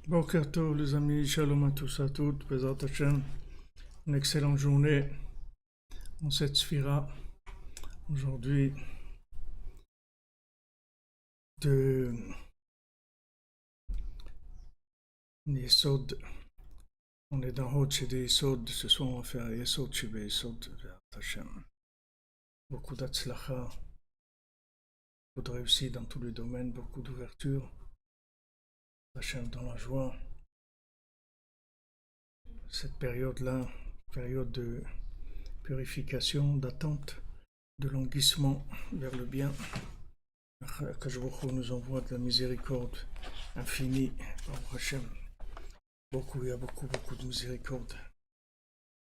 Boker Tov les amis, shalom à tous à toutes, Bezrat Hashem, une excellente journée en cette sphira. Aujourd'hui, de Yesod, on est dans Hot chez des Yesod, ce soir on va faire Yesod chez des Yesod, Bezrat Hashem. Beaucoup d'atzlacha, beaucoup de réussite dans tous les domaines, beaucoup d'ouverture, Hashem dans la joie. Cette période-là, période de purification, d'attente, de languissement vers le bien. Akadosh Baruch Hu nous envoie de la miséricorde infinie, Baruch Hashem. Il y a beaucoup de miséricorde.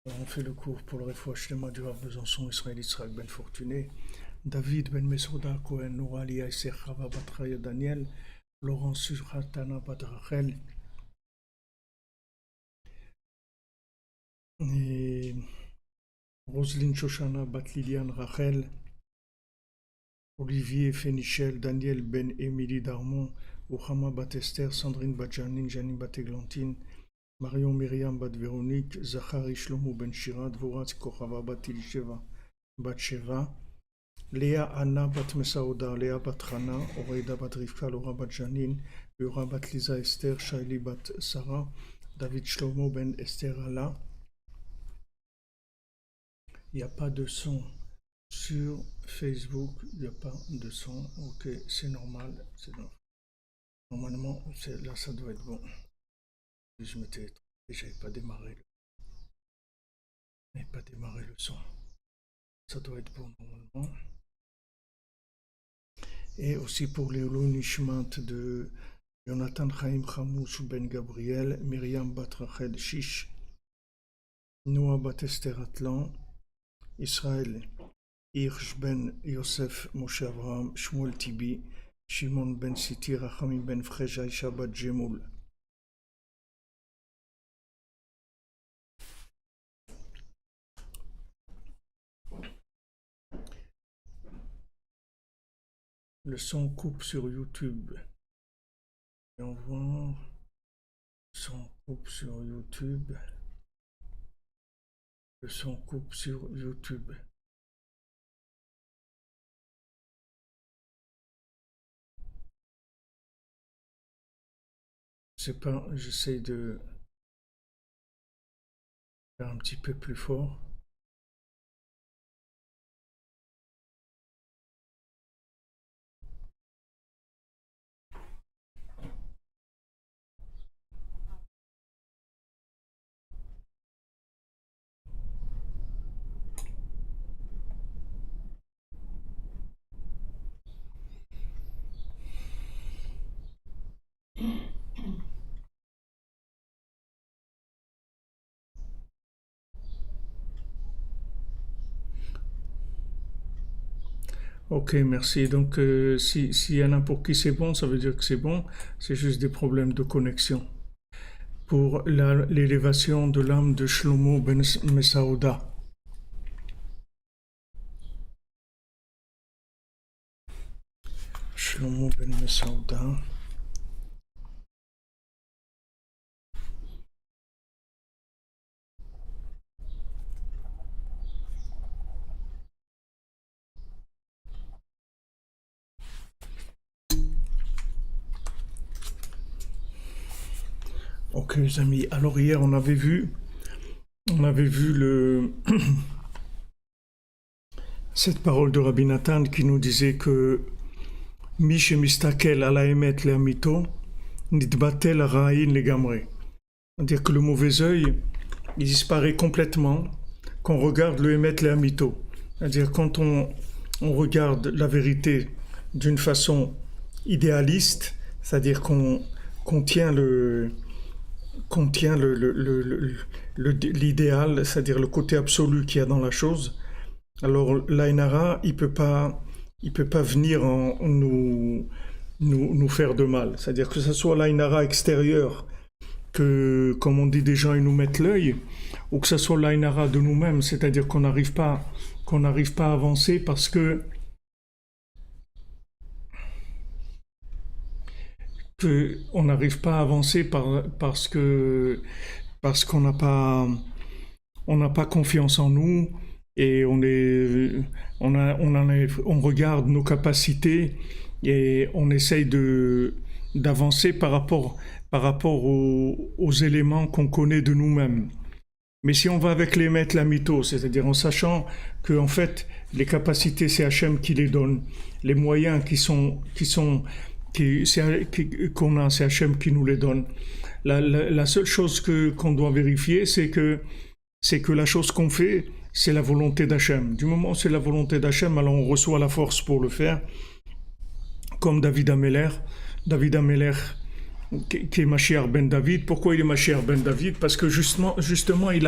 On fait le cours pour le refouach shlema du Rav Besançon, Israël Yitzhak ben Fortuné, David ben Mesouda Cohen, Noura Lia Isser Chava Batraya Daniel, Laurence Surhatana bat Rachel, et Roselyne Shoshana bat Liliane Rachel, Olivier Fénichel, Daniel Ben Émilie Darmon, Ouhama bat Esther, Sandrine bat Janine, Janine bat Églantine, Marion Myriam bat Véronique, Zachary Shlomo Ben Shira, Dvorah Kochava bat Ilisheva bat Sheva, Léa Anna bat Mesaouda, Léa bat Rana, Oreida bat Rivka, Laura bat Janine, Yura bat Lisa Esther, Shaili bat Sarah, David Shlomo Ben Esther Allah. Il n'y a pas de son sur Facebook, il n'y a pas de son, ok, c'est normal, normalement, là ça doit être bon. Je m'étais trompé, j'avais pas démarré le son, ça doit être bon normalement. Et aussi pour les Nishmat de Jonathan Chaim Chamous Ben Gabriel, Myriam bat Rachel Shish, Noah bat Esther Atlan, Israël Hirsch ben Yosef Moshe Avraham, Shmuel Tibi, Shimon ben Siti, Rachamim ben Freja, Isha bat Jemoul. Le son coupe sur YouTube. Et on voit le son coupe sur YouTube. Le son coupe sur YouTube. C'est pas, j'essaie de faire un petit peu plus fort. Ok, merci. Donc, s'il y en a pour qui c'est bon, ça veut dire que c'est bon. C'est juste des problèmes de connexion. Pour l'élévation de l'âme de Shlomo ben Mesaouda. Shlomo ben Mesaouda. Ok les amis, alors hier on avait vu cette parole de Rabbi Nathan qui nous disait que Mish mistakel ala emet le amito nitbatel ra'in legamre. C'est-à-dire que le mauvais œil, il disparaît complètement quand on regarde le emet le amito. C'est-à-dire quand on regarde la vérité d'une façon idéaliste, c'est-à-dire qu'on tient l'idéal, c'est-à-dire le côté absolu qu'il y a dans la chose, alors l'Ainara, il peut pas venir nous faire de mal. C'est-à-dire que ce soit l'Ainara extérieure, que, comme on dit, des gens ils nous mettent l'œil, ou que ce soit l'Ainara de nous-mêmes, c'est-à-dire qu'on n'arrive pas à avancer parce que qu'on n'arrive pas à avancer parce qu'on n'a pas confiance en nous et on regarde nos capacités et on essaye d'avancer par rapport aux éléments qu'on connaît de nous-mêmes. Mais si on va avec les maîtres la mytho, c'est-à-dire en sachant que en fait les capacités c'est Hachem qui les donne, les moyens qu'on a c'est Hachem qui nous les donne. La seule chose qu'on doit vérifier c'est que la chose qu'on fait c'est la volonté d'Hachem. Du moment où c'est la volonté d'Hachem, alors on reçoit la force pour le faire. Comme David Ameller. David Ameller qui est Mashiach ben David. Pourquoi il est Mashiach ben David? Parce que justement il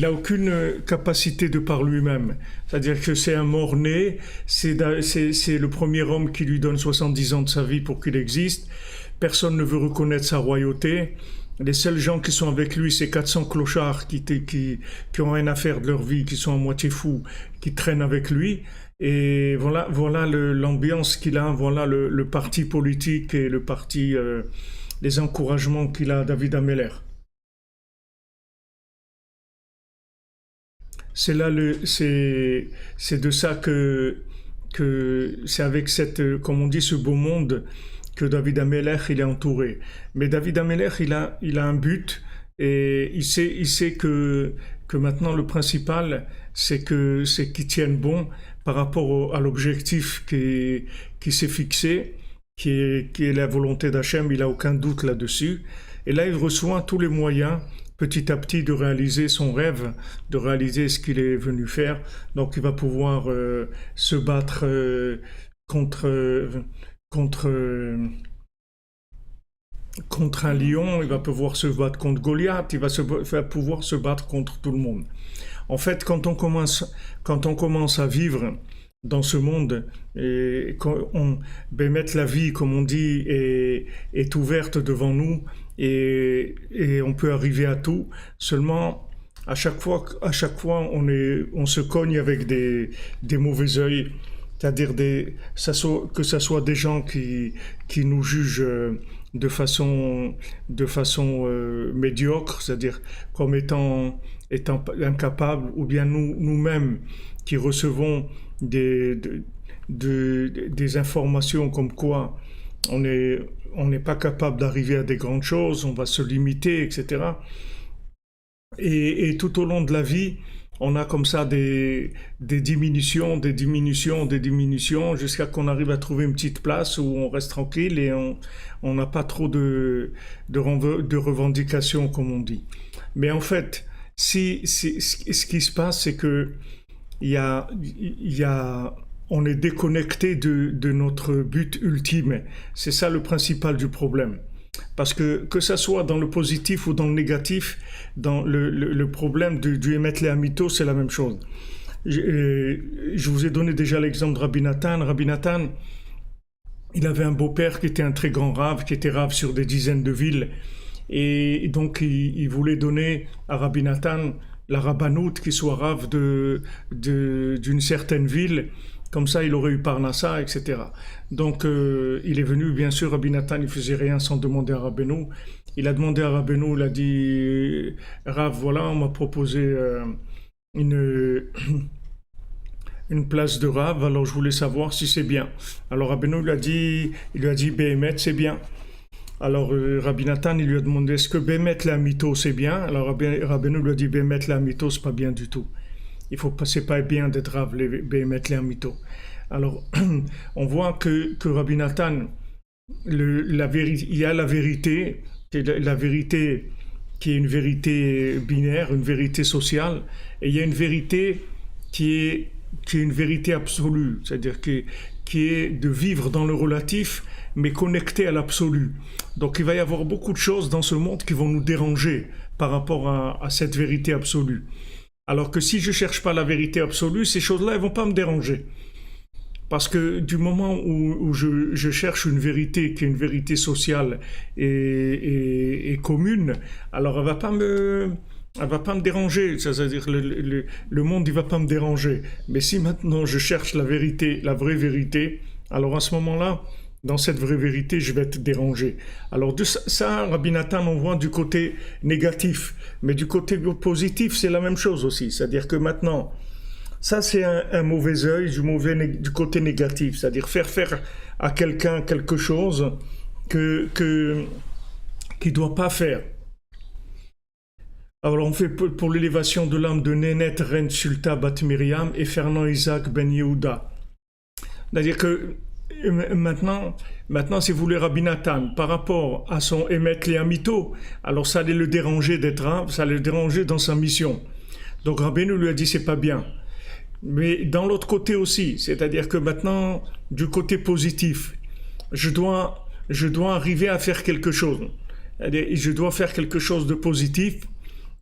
a aucune capacité de par lui-même. C'est-à-dire que c'est un mort-né, c'est le premier homme qui lui donne 70 ans de sa vie pour qu'il existe. Personne ne veut reconnaître sa royauté. Les seuls gens qui sont avec lui, c'est 400 clochards qui ont rien à faire de leur vie, qui sont à moitié fous, qui traînent avec lui. Et voilà l'ambiance qu'il a, voilà le parti politique et les encouragements qu'il a à David Ameller. C'est de ça que c'est avec comme on dit, ce beau monde que David Ameller il est entouré. Mais David Ameller il a un but et il sait que maintenant le principal c'est qu'il tienne bon par rapport à l'objectif qui s'est fixé, qui est la volonté d'Hachem, il n'a aucun doute là-dessus. Et là, il reçoit tous les moyens, petit à petit, de réaliser son rêve, de réaliser ce qu'il est venu faire. Donc, il va pouvoir se battre contre un lion, il va pouvoir se battre contre Goliath, il va pouvoir se battre contre tout le monde. En fait, quand on commence à vivre dans ce monde, et mettre la vie, comme on dit, est ouverte devant nous, et on peut arriver à tout. Seulement, à chaque fois, on se cogne avec des mauvais œils, c'est-à-dire que ça soit des gens qui nous jugent de façon médiocre, c'est-à-dire comme étant incapables, ou bien nous-mêmes qui recevons des informations comme quoi on n'est pas capable d'arriver à des grandes choses, on va se limiter, etc. Et tout au long de la vie, on a comme ça des diminutions, jusqu'à qu'on arrive à trouver une petite place où on reste tranquille et on n'a pas trop de revendications, comme on dit. Mais en fait, ce qui se passe, c'est que on est déconnecté de notre but ultime. C'est ça le principal du problème. Parce que ça soit dans le positif ou dans le négatif, dans le problème du émettre les mythos, c'est la même chose. Je vous ai donné déjà l'exemple de Rabbi Nathan. Rabbi Nathan, il avait un beau-père qui était un très grand rave, qui était rave sur des dizaines de villes. Et donc, il voulait donner à Rabbi Nathan la rabbanoute qui soit rave d'une certaine ville. Comme ça, il aurait eu Parnassa, etc. Donc, il est venu, bien sûr, Rabbi Nathan, il faisait rien sans demander à Rabbeinu. Il a demandé à Rabbeinu, il a dit, Rav, voilà, on m'a proposé une place de Rav, alors je voulais savoir si c'est bien. Alors Rabbeinu il lui a dit, Béhémet, c'est bien. Alors Rabbi Nathan, il lui a demandé, est-ce que Béhémet la mytho, c'est bien? Alors Rabbeinu lui a dit, Béhémet la mytho, c'est pas bien du tout. C'est pas bien d'être Rav, Béhémet la mytho. Alors, on voit que Rabbi Nathan, il y a la vérité qui est une vérité binaire, une vérité sociale, et il y a une vérité qui est une vérité absolue, c'est-à-dire qui est de vivre dans le relatif, mais connecté à l'absolu. Donc il va y avoir beaucoup de choses dans ce monde qui vont nous déranger par rapport à cette vérité absolue. Alors que si je ne cherche pas la vérité absolue, ces choses-là, elles ne vont pas me déranger. Parce que du moment où je cherche une vérité qui est une vérité sociale et commune, alors elle va pas me déranger. C'est-à-dire le monde, il va pas me déranger. Mais si maintenant je cherche la vérité, la vraie vérité, alors à ce moment-là, dans cette vraie vérité, je vais être dérangé. Alors ça, Rabbi Nathan, on voit du côté négatif, mais du côté positif, c'est la même chose aussi. C'est-à-dire que maintenant, ça c'est un mauvais œil du côté négatif, c'est-à-dire faire à quelqu'un quelque chose qu'il ne doit pas faire. Alors on fait pour l'élévation de l'âme de Nénet Reine Sulta Bat Miriam et Fernand Isaac Ben Yehuda. C'est-à-dire que maintenant, si vous voulez Rabbi Nathan, par rapport à son Emet Léamito, alors ça allait le déranger ça allait le déranger dans sa mission. Donc Rabbeinu lui a dit c'est pas bien. Mais dans l'autre côté aussi, c'est-à-dire que maintenant, du côté positif, je dois arriver à faire quelque chose. Je dois faire quelque chose de positif.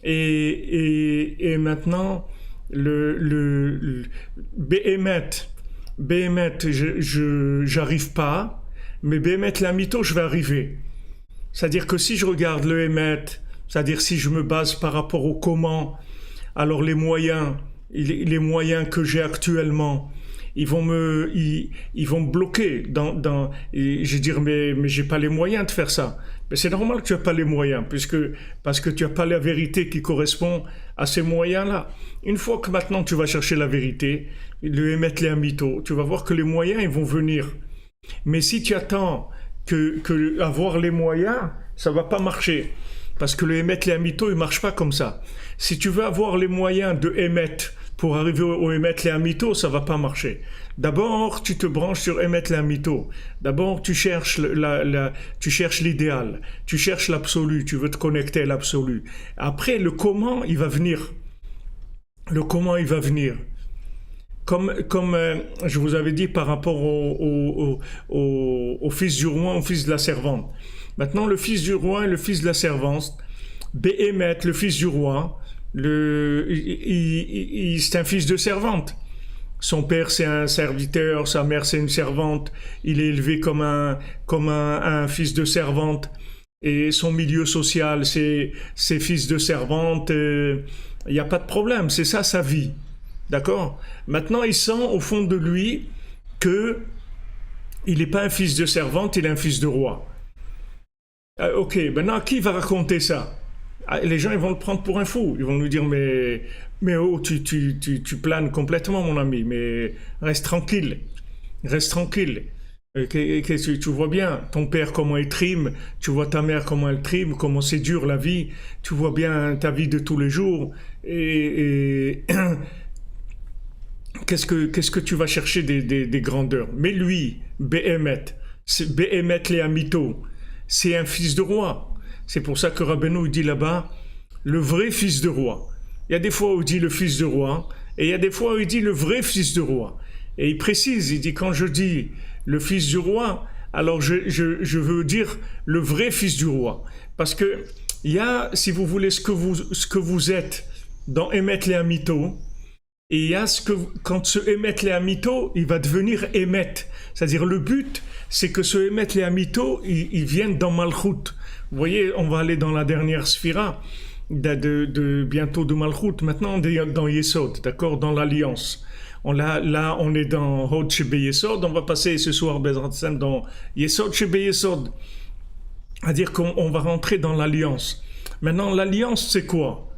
Et maintenant, le Béhémet, j'arrive pas, mais Béhémet Lamito, je vais arriver. C'est-à-dire que si je regarde le Hémet, c'est-à-dire si je me base par rapport au comment, alors les moyens que j'ai actuellement, ils vont me bloquer je vais dire mais j'ai pas les moyens de faire ça. Mais c'est normal que tu n'as pas les moyens, parce que tu n'as pas la vérité qui correspond à ces moyens-là. Une fois que maintenant tu vas chercher la vérité, le émettre les amito, tu vas voir que les moyens ils vont venir. Mais si tu attends que avoir les moyens, ça va pas marcher. Parce que le émettre les amito, il marche pas comme ça. Si tu veux avoir les moyens de émettre pour arriver au émettre les amito, ça va pas marcher. D'abord, tu te branches sur émettre les amito. D'abord, tu cherches l'idéal, tu cherches l'absolu, tu veux te connecter à l'absolu. Après, le comment, il va venir. Le comment, il va venir. Comme je vous avais dit par rapport au fils du roi, au fils de la servante. Maintenant, le fils du roi et le fils de la servante, Béhémet, le fils du roi, c'est un fils de servante. Son père, c'est un serviteur, sa mère, c'est une servante. Il est élevé comme un fils de servante. Et son milieu social, c'est fils de servante. Il n'y a pas de problème, c'est ça sa vie. D'accord ? Maintenant, il sent au fond de lui que il n'est pas un fils de servante, il est un fils de roi. Ok, maintenant, qui va raconter ça ? Les gens, ils vont le prendre pour un fou. Ils vont lui dire, mais oh, tu planes complètement, mon ami, mais reste tranquille. Tu vois bien ton père comment il trime, tu vois ta mère comment elle trime, comment c'est dur la vie, tu vois bien ta vie de tous les jours, et qu'est-ce que tu vas chercher des grandeurs. Mais lui, Béhémet Léamito, c'est un fils de roi. C'est pour ça que Rabbeinu dit là-bas, le vrai fils de roi. Il y a des fois où il dit le fils de roi, et il y a des fois où il dit le vrai fils de roi. Et il précise, il dit quand je dis le fils du roi, alors je veux dire le vrai fils du roi. Parce que il y a, si vous voulez, ce que vous êtes dans Emet Léamito, et il y a quand ce Emet Léamito, il va devenir Emet. C'est-à-dire le but, c'est que ce Emet Léamito, il vienne dans Malchut. Vous voyez, on va aller dans la dernière sphira, bientôt de Malchut. Maintenant, on est dans Yesod, d'accord, dans l'Alliance. Là, on est dans Hod Shebe Yesod. On va passer ce soir, Bezrat Hashem, dans Yesod Shebe Yesod. C'est-à-dire qu'on va rentrer dans l'Alliance. Maintenant, l'Alliance, c'est quoi ?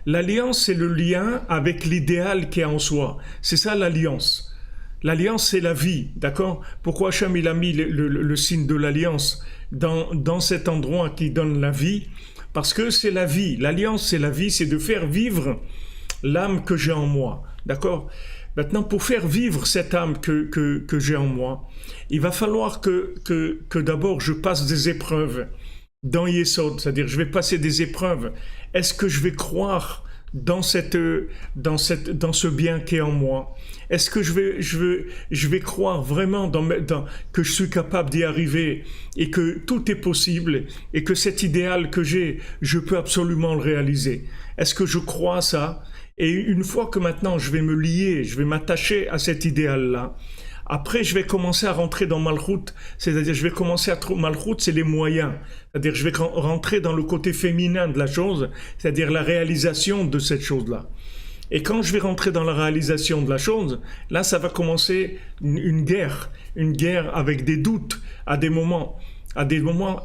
L'Alliance, c'est le lien avec l'idéal qui est en soi. C'est ça l'Alliance. L'Alliance, c'est la vie, d'accord ? Pourquoi Hachem, il a mis le signe de l'Alliance dans cet endroit qui donne la vie ? Parce que c'est la vie. L'Alliance, c'est la vie, c'est de faire vivre l'âme que j'ai en moi, d'accord ? Maintenant, pour faire vivre cette âme que j'ai en moi, il va falloir que d'abord je passe des épreuves dans Yesod, c'est-à-dire je vais passer des épreuves. Est-ce que je vais croire dans ce bien qui est en moi? Est-ce que je vais croire vraiment que je suis capable d'y arriver et que tout est possible et que cet idéal que j'ai, je peux absolument le réaliser? Est-ce que je crois ça? Et une fois que maintenant je vais me lier, je vais m'attacher à cet idéal-là, après je vais commencer à rentrer dans Malchut, c'est-à-dire je vais commencer à trouver Malchut, c'est les moyens, c'est-à-dire je vais rentrer dans le côté féminin de la chose, c'est-à-dire la réalisation de cette chose-là. Et quand je vais rentrer dans la réalisation de la chose, là, ça va commencer une guerre avec des doutes à des moments.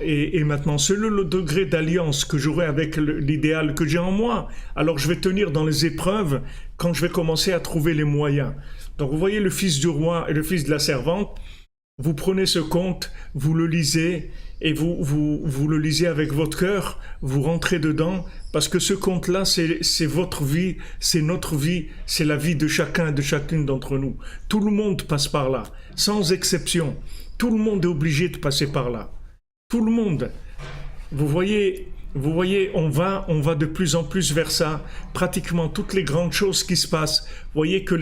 Et maintenant, selon le degré d'alliance que j'aurai avec l'idéal que j'ai en moi, alors je vais tenir dans les épreuves quand je vais commencer à trouver les moyens. Donc vous voyez le fils du roi et le fils de la servante, vous prenez ce conte, vous le lisez, et vous le lisez avec votre cœur, vous rentrez dedans, parce que ce conte-là, c'est votre vie, c'est notre vie, c'est la vie de chacun et de chacune d'entre nous. Tout le monde passe par là, sans exception. Tout le monde est obligé de passer par là. Tout le monde. Vous voyez, on va de plus en plus vers ça. Pratiquement toutes les grandes choses qui se passent. Vous voyez toutes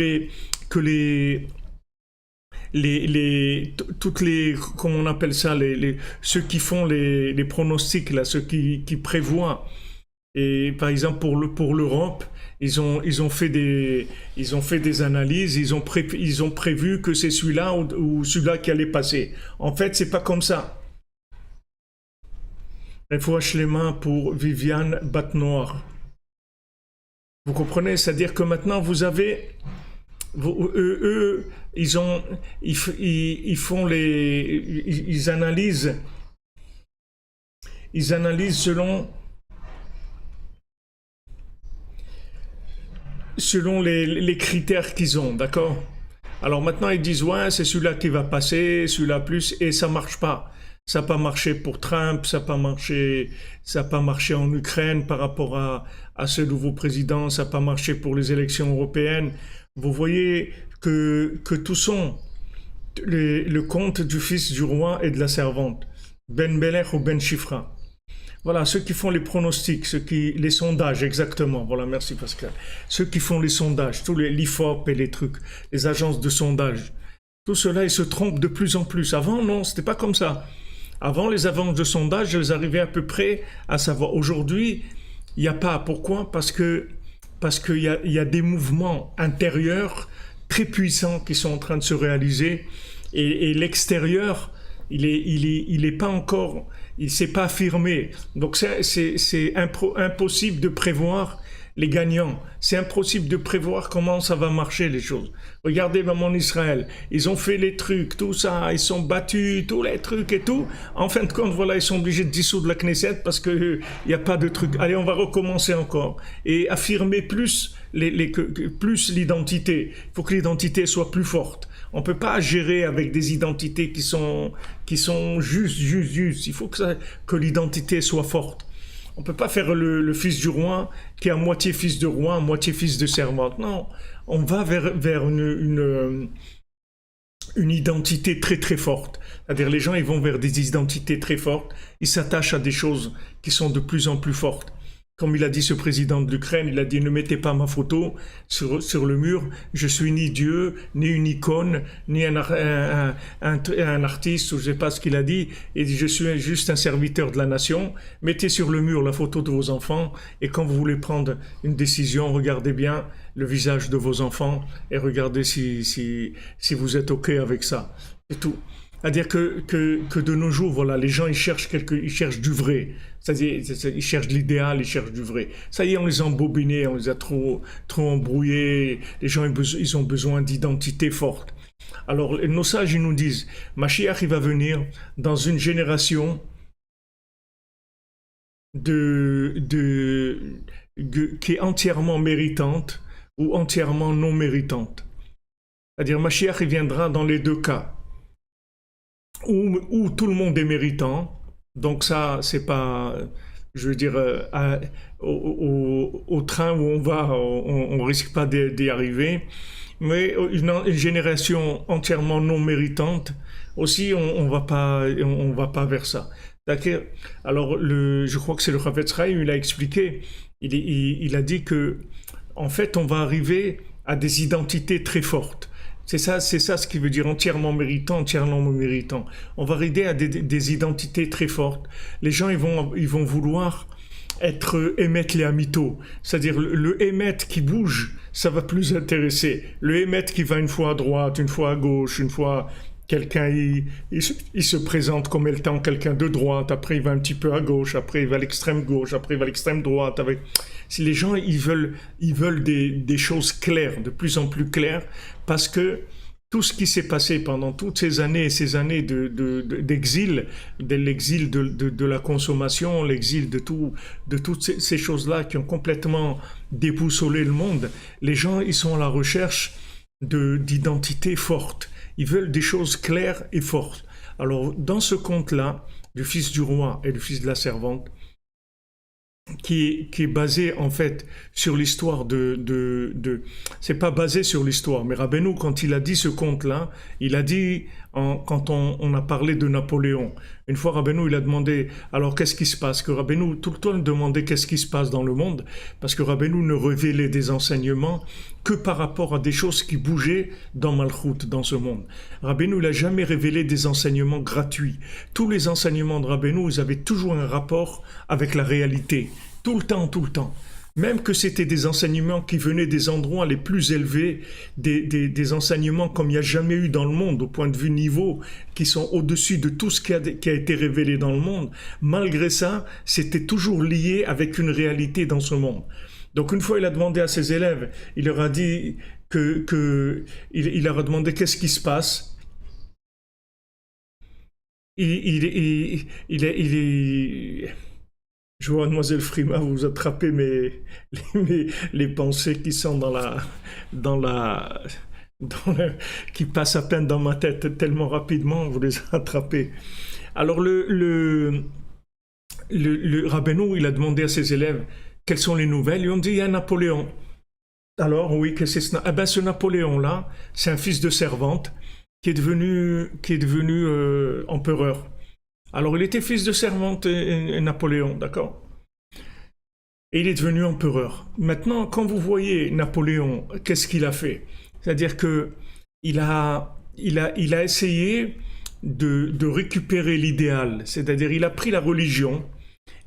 les, comment on appelle ça, ceux qui font les pronostics là, ceux qui prévoient. Et par exemple pour l'Europe, ils ont fait des analyses, ils ont prévu que c'est celui-là ou celui-là qui allait passer. En fait, c'est pas comme ça. Il faut acheter les mains pour Viviane Batnoir. Vous comprenez? C'est-à-dire que maintenant vous avez ils analysent selon les critères qu'ils ont, d'accord? Alors maintenant ils disent ouais, c'est celui-là qui va passer, celui-là plus, et ça marche pas. Ça n'a pas marché pour Trump, ça n'a pas marché en Ukraine par rapport à ce nouveau président, ça n'a pas marché pour les élections européennes. Vous voyez que tout sont le conte du fils du roi et de la servante, Ben Belech ou Ben Chifra. Voilà, ceux qui font les pronostics, les sondages, exactement. Voilà, merci Pascal. Ceux qui font les sondages, tous l'IFOP et les trucs, les agences de sondage. Tout cela, ils se trompent de plus en plus. Avant, non, c'était pas comme ça. Avant, les agences de sondage, elles arrivaient à peu près à savoir. Aujourd'hui, il n'y a pas. Pourquoi? Parce qu'il y a des mouvements intérieurs très puissants qui sont en train de se réaliser. Et l'extérieur, il est pas encore, il s'est pas affirmé. Donc c'est impossible de prévoir les gagnants. C'est impossible de prévoir comment ça va marcher les choses. Regardez même en Israël, ils ont fait les trucs, tout ça, ils sont battus, tous les trucs et tout. En fin de compte, voilà, ils sont obligés de dissoudre la Knesset parce que il y a pas de truc. Allez, on va recommencer encore et affirmer plus plus l'identité. Il faut que l'identité soit plus forte. On peut pas gérer avec des identités qui sont justes. Il faut que l'identité soit forte. On peut pas faire le fils du roi qui est à moitié fils de roi, à moitié fils de servante. Non, on va vers une identité très très forte. C'est-à-dire les gens ils vont vers des identités très fortes, ils s'attachent à des choses qui sont de plus en plus fortes. Comme il a dit ce président de l'Ukraine, il a dit ne mettez pas ma photo sur le mur, je suis ni Dieu, ni une icône, ni un artiste, ou je ne sais pas ce qu'il a dit, il dit je suis juste un serviteur de la nation, mettez sur le mur la photo de vos enfants, et quand vous voulez prendre une décision, regardez bien le visage de vos enfants, et regardez si vous êtes OK avec ça, c'est tout. C'est-à-dire que de nos jours, voilà, les gens ils cherchent du vrai. C'est-à-dire ils cherchent de l'idéal, ils cherchent du vrai. Ça y est, on les a embobinés, on les a trop embrouillés. Les gens ils ont besoin d'identité forte. Alors nos sages ils nous disent, Mashiach il va venir dans une génération qui est entièrement méritante ou entièrement non méritante. C'est-à-dire Mashiach il viendra dans les deux cas. Où tout le monde est méritant, donc ça c'est pas, je veux dire, au train où on va, on risque pas d'y arriver, mais une génération entièrement non méritante, aussi on va pas vers ça. D'accord. Alors je crois que c'est le Chavetz Chaim, il a expliqué, il a dit que en fait on va arriver à des identités très fortes. C'est ça ce qui veut dire entièrement méritant, entièrement non méritant. On va arriver à des identités très fortes. Les gens, ils vont vouloir être émet les amito. C'est-à-dire le émet qui bouge, ça va plus intéresser. Le émet qui va une fois à droite, une fois à gauche, une fois Quelqu'un, il se présente comme étant quelqu'un de droite, après il va un petit peu à gauche, après il va à l'extrême gauche, après il va à l'extrême droite. Si les gens, ils veulent des choses claires, de plus en plus claires, parce que tout ce qui s'est passé pendant toutes ces années d'exil, de l'exil de la consommation, l'exil de toutes ces choses-là qui ont complètement déboussolé le monde, les gens, ils sont à la recherche d'identité forte. Ils veulent des choses claires et fortes. Alors, dans ce conte-là, du fils du roi et du fils de la servante, qui est basé en fait sur l'histoire c'est pas basé sur l'histoire, mais Rabbeinu, quand il a dit ce conte-là, il a dit, quand on a parlé de Napoléon, une fois Rabbeinu, il a demandé, alors qu'est-ce qui se passe? Que Rabbeinu, tout le temps, il demandait qu'est-ce qui se passe dans le monde, parce que Rabbeinu ne révélait des enseignements que par rapport à des choses qui bougeaient dans Malchut, dans ce monde. Rabbeinu, il n'a jamais révélé des enseignements gratuits. Tous les enseignements de Rabbeinu, ils avaient toujours un rapport avec la réalité. Tout le temps. Même que c'était des enseignements qui venaient des endroits les plus élevés, des enseignements comme il n'y a jamais eu dans le monde, au point de vue niveau, qui sont au-dessus de tout ce qui a été révélé dans le monde. Malgré ça, c'était toujours lié avec une réalité dans ce monde. Donc une fois, il a demandé à ses élèves, il leur a dit il leur a demandé qu'est-ce qui se passe. Je vois, Mademoiselle Frima, vous attrapez les pensées qui sont qui passent à peine dans ma tête tellement rapidement, vous les attrapez. Alors le Rabbeinu, il a demandé à ses élèves quelles sont les nouvelles. Ils ont dit il y a Napoléon. Alors oui, que c'est ce ce Napoléon-là, c'est un fils de servante qui est devenu empereur. Alors il était fils de servante et Napoléon, d'accord? Et il est devenu empereur. Maintenant, quand vous voyez Napoléon, qu'est-ce qu'il a fait? C'est-à-dire que il a essayé de récupérer l'idéal. C'est-à-dire il a pris la religion.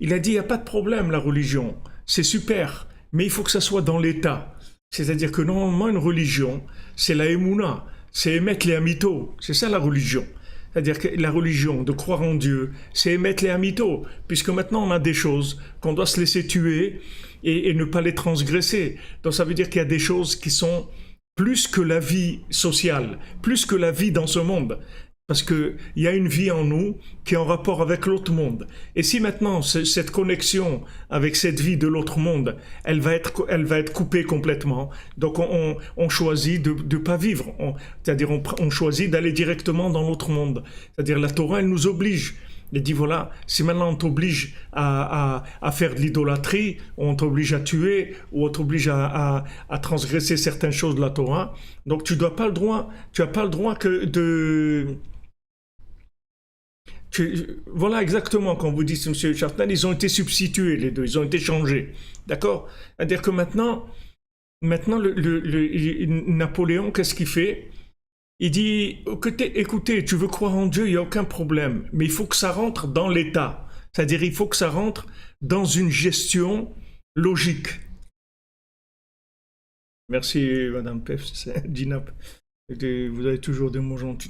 Il a dit il n'y a pas de problème la religion, c'est super, mais il faut que ça soit dans l'État. C'est-à-dire que normalement une religion, c'est la Emouna, c'est émettre les amito, c'est ça la religion. C'est-à-dire que la religion, de croire en Dieu, c'est émettre les amito, puisque maintenant on a des choses qu'on doit se laisser tuer et ne pas les transgresser. Donc ça veut dire qu'il y a des choses qui sont plus que la vie sociale, plus que la vie dans ce monde. Parce qu'il y a une vie en nous qui est en rapport avec l'autre monde. Et si maintenant cette connexion avec cette vie de l'autre monde, elle va être coupée complètement, donc on choisit de ne pas vivre. C'est-à-dire on choisit d'aller directement dans l'autre monde. C'est-à-dire la Torah, elle nous oblige. Elle dit voilà, si maintenant on t'oblige à faire de l'idolâtrie, ou on t'oblige à tuer, ou on t'oblige à transgresser certaines choses de la Torah, donc tu n'as pas le droit voilà exactement, quand vous dites, M. Chartan, ils ont été substitués, les deux, ils ont été changés. D'accord? C'est-à-dire que maintenant Napoléon, qu'est-ce qu'il fait? Il dit, écoutez, tu veux croire en Dieu, il n'y a aucun problème, mais il faut que ça rentre dans l'État. C'est-à-dire, il faut que ça rentre dans une gestion logique. Merci, Madame Pef, c'est Dinap. Vous avez toujours des mots gentils.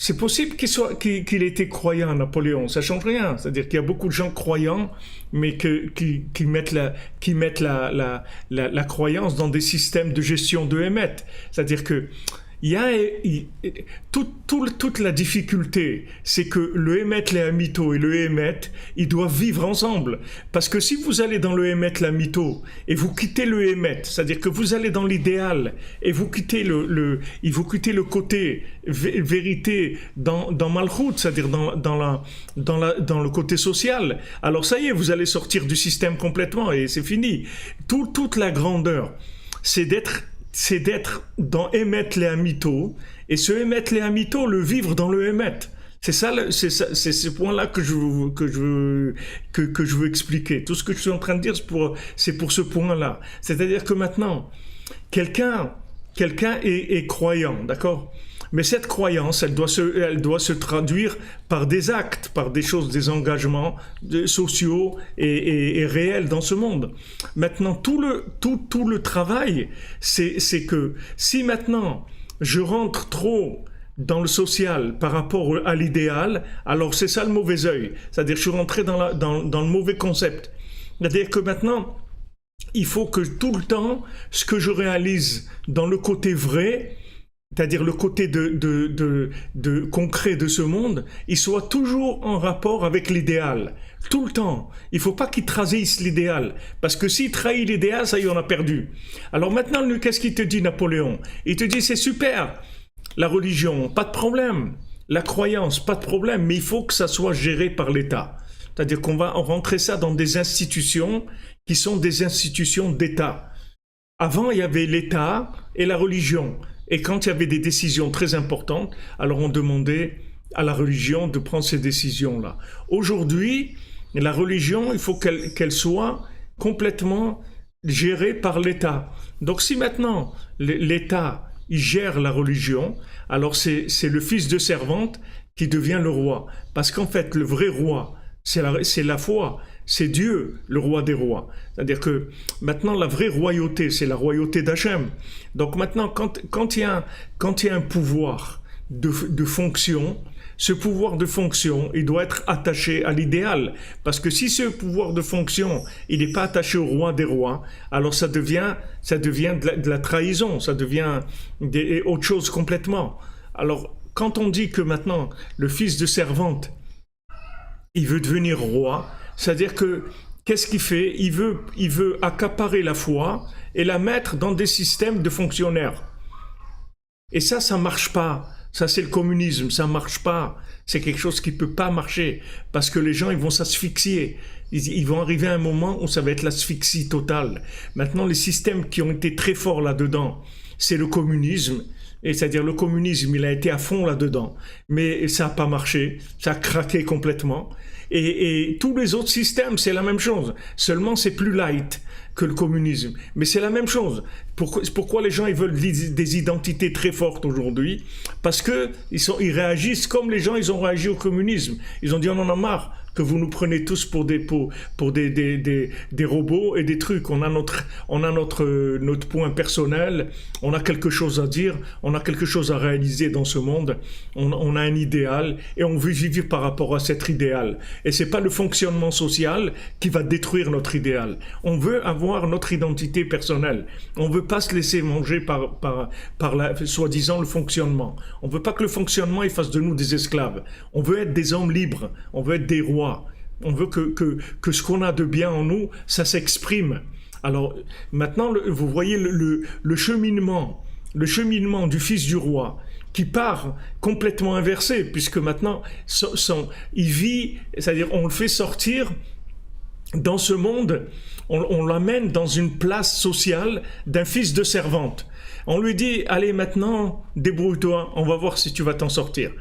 C'est possible qu'il ait été croyant, Napoléon, ça change rien. C'est-à-dire qu'il y a beaucoup de gens croyants, mais qui mettent la croyance dans des systèmes de gestion de Hémet. C'est-à-dire que toute la difficulté, c'est que le Hémet, les Hamito et le Hémet, ils doivent vivre ensemble. Parce que si vous allez dans le Hémet, l'Hamito, et vous quittez le Hémet, c'est-à-dire que vous allez dans l'idéal, et vous quittez le côté vérité dans Malchut, c'est-à-dire dans le côté social, alors ça y est, vous allez sortir du système complètement, et c'est fini. Toute la grandeur, c'est d'être dans Hémet les Hamito, et ce Hémet les Hamito, le vivre dans le Hémet. C'est ce point-là que je veux expliquer. Tout ce que je suis en train de dire, c'est pour ce point-là. C'est-à-dire que maintenant, quelqu'un est croyant, d'accord? Mais cette croyance, elle doit se traduire par des actes, par des choses, des engagements sociaux et réels dans ce monde. Maintenant, tout le travail, c'est que si maintenant je rentre trop dans le social par rapport à l'idéal, alors c'est ça le mauvais œil. C'est-à-dire que je suis rentré dans le mauvais concept. C'est-à-dire que maintenant, il faut que tout le temps, ce que je réalise dans le côté vrai, c'est-à-dire le côté de concret de ce monde, il soit toujours en rapport avec l'idéal. Tout le temps. Il ne faut pas qu'il trahisse l'idéal. Parce que s'il trahit l'idéal, ça y est, on a perdu. Alors maintenant, qu'est-ce qu'il te dit, Napoléon? Il te dit, c'est super, la religion, pas de problème. La croyance, pas de problème. Mais il faut que ça soit géré par l'État. C'est-à-dire qu'on va rentrer ça dans des institutions qui sont des institutions d'État. Avant, il y avait l'État et la religion. Et quand il y avait des décisions très importantes, alors on demandait à la religion de prendre ces décisions-là. Aujourd'hui, la religion, il faut qu'elle soit complètement gérée par l'État. Donc si maintenant l'État il gère la religion, alors c'est le fils de servante qui devient le roi. Parce qu'en fait, le vrai roi, c'est la foi. C'est Dieu, le roi des rois. C'est-à-dire que maintenant, la vraie royauté, c'est la royauté d'Hachem. Donc maintenant, quand il y a un pouvoir de fonction, ce pouvoir de fonction, il doit être attaché à l'idéal. Parce que si ce pouvoir de fonction, il n'est pas attaché au roi des rois, alors ça devient de la trahison, ça devient autre chose complètement. Alors, quand on dit que maintenant, le fils de servante, il veut devenir roi, c'est-à-dire que, qu'est-ce qu'il fait? Il veut accaparer la foi et la mettre dans des systèmes de fonctionnaires. Et ça marche pas. Ça, c'est le communisme, ça marche pas. C'est quelque chose qui peut pas marcher. Parce que les gens, ils vont s'asphyxier. Ils vont arriver à un moment où ça va être l'asphyxie totale. Maintenant, les systèmes qui ont été très forts là-dedans, c'est le communisme. Et c'est-à-dire le communisme, il a été à fond là-dedans. Mais ça n'a pas marché. Ça a craqué complètement. Et tous les autres systèmes, c'est la même chose. Seulement, c'est plus light que le communisme. Mais c'est la même chose. Pourquoi les gens ils veulent des identités très fortes aujourd'hui? Parce que ils réagissent comme les gens ils ont réagi au communisme. Ils ont dit on en a marre que vous nous prenez tous pour des robots et des trucs. On a notre point personnel, on a quelque chose à dire, on a quelque chose à réaliser dans ce monde, on a un idéal et on veut vivre par rapport à cet idéal. Et c'est pas le fonctionnement social qui va détruire notre idéal. On veut avoir notre identité personnelle. On veut pas se laisser manger par soi-disant le fonctionnement. On veut pas que le fonctionnement il fasse de nous des esclaves. On veut être des hommes libres. On veut être des rois. On veut que ce qu'on a de bien en nous, ça s'exprime. Alors maintenant, vous voyez le cheminement du fils du roi qui part complètement inversé, puisque maintenant il vit, c'est-à-dire on le fait sortir dans ce monde, on l'amène dans une place sociale d'un fils de servante. On lui dit, allez maintenant, débrouille-toi, on va voir si tu vas t'en sortir.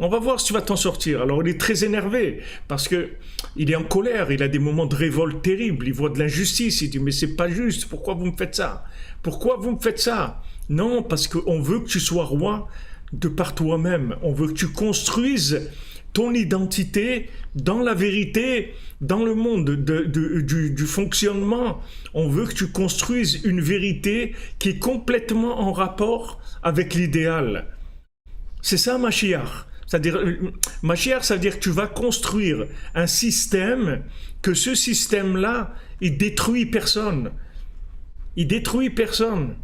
On va voir si tu vas t'en sortir. Alors il est très énervé parce que il est en colère, il a des moments de révolte terribles, il voit de l'injustice, il dit mais c'est pas juste, pourquoi vous me faites ça? Pourquoi vous me faites ça? Non, parce qu'on veut que tu sois roi de par toi-même, on veut que tu construises ton identité dans la vérité, dans le monde du fonctionnement. On veut que tu construises une vérité qui est complètement en rapport avec l'idéal. C'est ça Mashiach. C'est-à-dire, Mashiach, ça veut dire que tu vas construire un système, que ce système-là, il détruit personne. Il détruit personne.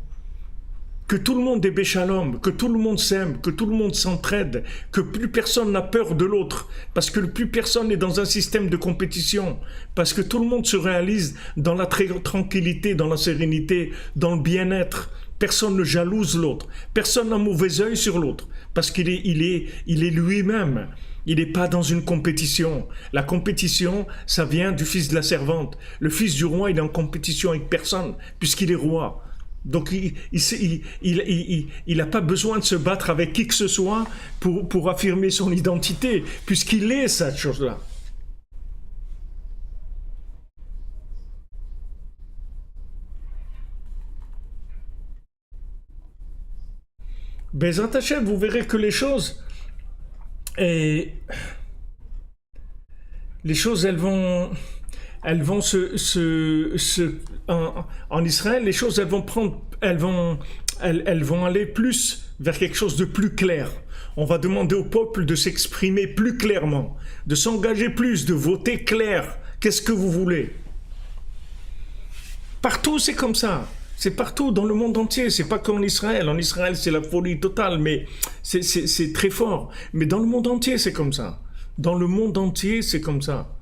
Que tout le monde est béchalom, que tout le monde s'aime, que tout le monde s'entraide, que plus personne n'a peur de l'autre, parce que plus personne n'est dans un système de compétition, parce que tout le monde se réalise dans la tranquillité, dans la sérénité, dans le bien-être. Personne ne jalouse l'autre, personne n'a mauvais œil sur l'autre, parce qu'il est lui-même. Il n'est pas dans une compétition. La compétition, ça vient du fils de la servante. Le fils du roi, il est en compétition avec personne, puisqu'il est roi. Donc il n'a pas besoin de se battre avec qui que ce soit pour affirmer son identité, puisqu'il est cette chose-là. Bezat Hashem, vous verrez que les choses, elles vont en Israël, les choses elles vont elles vont aller plus vers quelque chose de plus clair. On va demander au peuple de s'exprimer plus clairement, de s'engager plus, de voter clair. Qu'est-ce que vous voulez? Partout, c'est comme ça. C'est partout, dans le monde entier. C'est pas qu'en Israël. En Israël, c'est la folie totale, mais c'est très fort. Mais dans le monde entier, c'est comme ça. Dans le monde entier, c'est comme ça.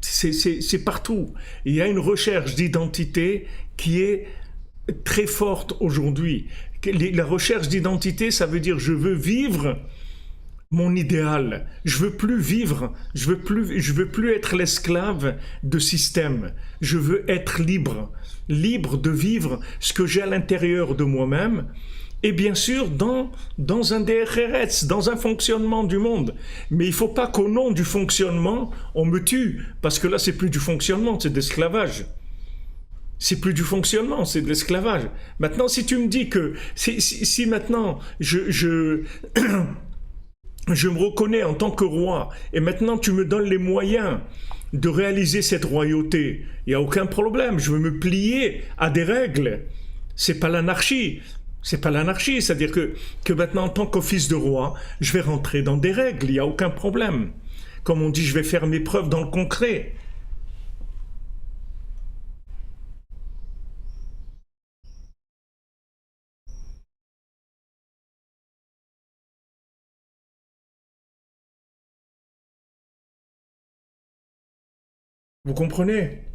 C'est partout. Il y a une recherche d'identité qui est très forte aujourd'hui. La recherche d'identité, ça veut dire je veux vivre mon idéal. Je veux plus vivre, je veux plus être l'esclave de système. Je veux être libre, libre de vivre ce que j'ai à l'intérieur de moi-même. Et bien sûr, dans un DRRS, dans un fonctionnement du monde. Mais il ne faut pas qu'au nom du fonctionnement, on me tue. Parce que là, c'est plus du fonctionnement, c'est de l'esclavage. C'est plus du fonctionnement, c'est de l'esclavage. Maintenant, si tu me dis que, si maintenant, je me reconnais en tant que roi, et maintenant tu me donnes les moyens de réaliser cette royauté, il n'y a aucun problème, je veux me plier à des règles. C'est pas l'anarchie. C'est pas l'anarchie, c'est-à-dire que maintenant, en tant qu'office de roi, je vais rentrer dans des règles, il n'y a aucun problème. Comme on dit, je vais faire mes preuves dans le concret. Vous comprenez?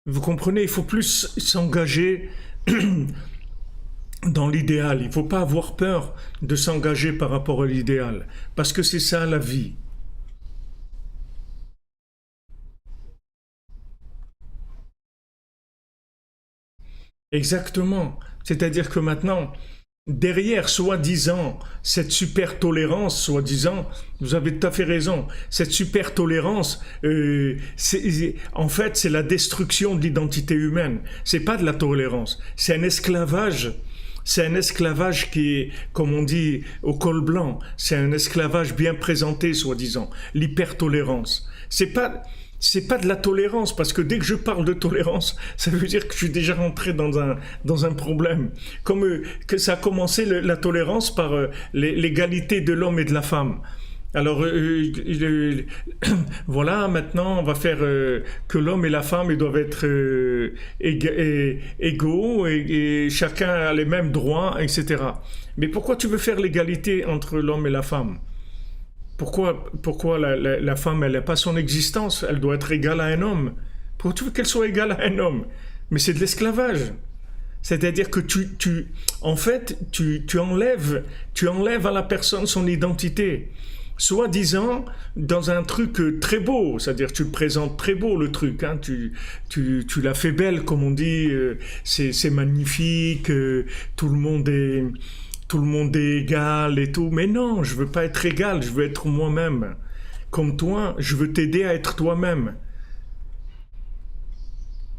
Vous comprenez, il faut plus s'engager dans l'idéal. Il ne faut pas avoir peur de s'engager par rapport à l'idéal. Parce que c'est ça la vie. Exactement. C'est-à-dire que maintenant, derrière, soi-disant, cette super tolérance, soi-disant, vous avez tout à fait raison, cette super tolérance, en fait, c'est la destruction de l'identité humaine. C'est pas de la tolérance, c'est un esclavage. C'est un esclavage qui est, comme on dit, au col blanc. C'est un esclavage bien présenté, soi-disant. L'hypertolérance. C'est pas de la tolérance, parce que dès que je parle de tolérance, ça veut dire que je suis déjà rentré dans un problème. Comme que ça a commencé la tolérance par l'égalité de l'homme et de la femme. Alors, voilà, maintenant, on va faire que l'homme et la femme ils doivent être égaux et chacun a les mêmes droits, etc. Mais pourquoi tu veux faire l'égalité entre l'homme et la femme? Pourquoi la femme, elle n'a pas son existence? Elle doit être égale à un homme. Pourquoi tu veux qu'elle soit égale à un homme? Mais c'est de l'esclavage. C'est-à-dire que en fait, tu enlèves à la personne son identité. Soi-disant, dans un truc très beau, c'est-à-dire tu le présentes très beau le truc, hein, tu l'as fait belle, comme on dit, c'est magnifique, tout le monde est égal et tout. Mais non, je veux pas être égal, je veux être moi-même. Comme toi, je veux t'aider à être toi-même.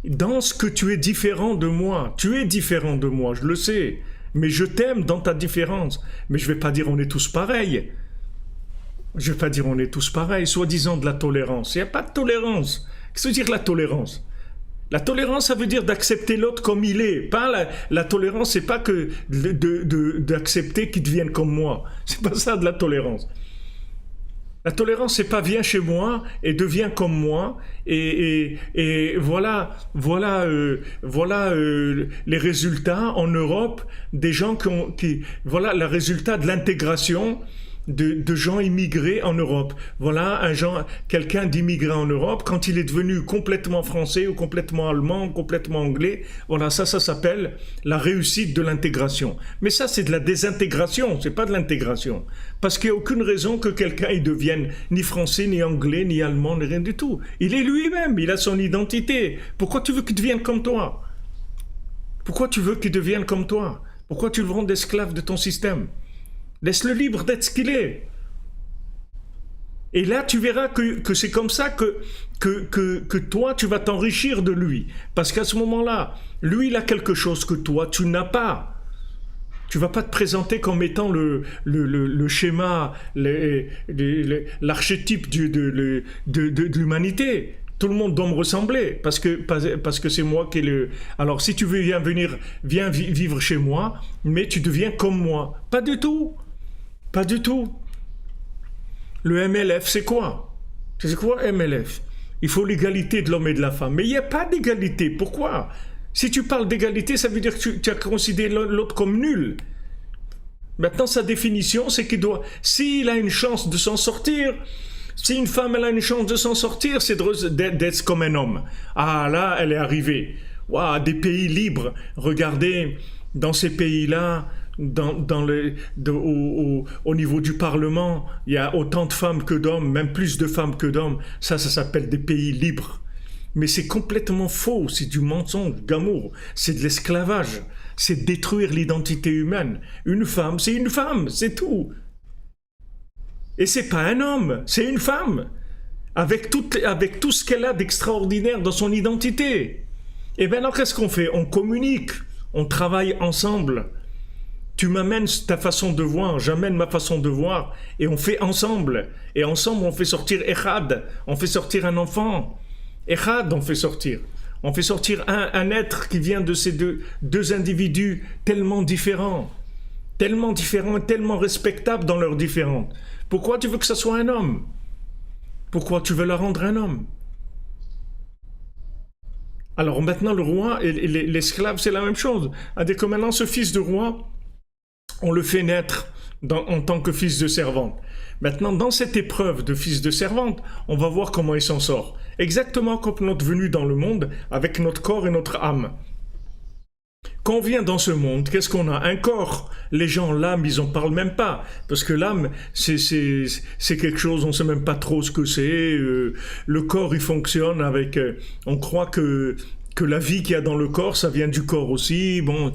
Dans ce que tu es différent de moi, tu es différent de moi, je le sais. Mais je t'aime dans ta différence. Mais je vais pas dire on est tous pareils. Je vais pas dire on est tous pareils, soi-disant de la tolérance. Il n'y a pas de tolérance. Qu'est-ce que veut dire la tolérance? La tolérance, ça veut dire d'accepter l'autre comme il est. Pas la tolérance, c'est pas que d'accepter qu'il devienne comme moi. C'est pas ça de la tolérance. La tolérance, c'est pas viens chez moi et deviens comme moi et voilà les résultats en Europe des gens voilà le résultat de l'intégration de gens immigrés en Europe. Voilà quelqu'un d'immigré en Europe, quand il est devenu complètement français ou complètement allemand, complètement anglais, voilà, ça s'appelle la réussite de l'intégration. Mais ça, c'est de la désintégration, c'est pas de l'intégration. Parce qu'il n'y a aucune raison que quelqu'un il devienne ni français, ni anglais, ni allemand, ni rien du tout. Il est lui-même, il a son identité. Pourquoi tu veux qu'il devienne comme toi? Pourquoi tu veux qu'il devienne comme toi? Pourquoi tu le rends esclave de ton système? Laisse-le libre d'être ce qu'il est. Et là, tu verras que c'est comme ça que toi, tu vas t'enrichir de lui. Parce qu'à ce moment-là, lui, il a quelque chose que toi, tu n'as pas. Tu vas pas te présenter comme étant le schéma, l'archétype de l'humanité. Tout le monde doit me ressembler parce que c'est moi qui est le. Alors si tu veux viens vivre chez moi, mais tu deviens comme moi. Pas du tout. Pas du tout. Le MLF, c'est quoi? C'est quoi MLF? Il faut l'égalité de l'homme et de la femme. Mais il n'y a pas d'égalité. Pourquoi? Si tu parles d'égalité, ça veut dire que tu as considéré l'autre comme nul. Maintenant, sa définition, c'est qu'il doit... S'il a une chance de s'en sortir, si une femme elle a une chance de s'en sortir, c'est d'être comme un homme. Ah là, elle est arrivée. Wow, des pays libres. Regardez, dans ces pays-là, au niveau du Parlement, il y a autant de femmes que d'hommes, même plus de femmes que d'hommes. Ça s'appelle des pays libres. Mais c'est complètement faux, c'est du mensonge, d'amour, c'est de l'esclavage, c'est détruire l'identité humaine. Une femme, c'est tout. Et c'est pas un homme, c'est une femme, avec tout ce qu'elle a d'extraordinaire dans son identité. Et maintenant, qu'est-ce qu'on fait? On communique, on travaille ensemble. Tu m'amènes ta façon de voir, j'amène ma façon de voir, et on fait ensemble. Et ensemble, on fait sortir Echad, on fait sortir un enfant. Echad, on fait sortir. On fait sortir un être qui vient de ces deux individus tellement différents et tellement respectables dans leurs différences. Pourquoi tu veux que ça soit un homme? Pourquoi tu veux la rendre un homme? Alors maintenant, le roi et l'esclave, c'est la même chose. C'est-à-dire que maintenant, ce fils de roi, on le fait naître en tant que fils de servante. Maintenant, dans cette épreuve de fils de servante, on va voir comment il s'en sort. Exactement comme notre venue dans le monde, avec notre corps et notre âme. Quand on vient dans ce monde, qu'est-ce qu'on a? Un corps. Les gens, l'âme, ils en parlent même pas. Parce que l'âme, c'est quelque chose, on sait même pas trop ce que c'est. Le corps, il fonctionne avec... on croit que la vie qu'il y a dans le corps, ça vient du corps aussi. Bon,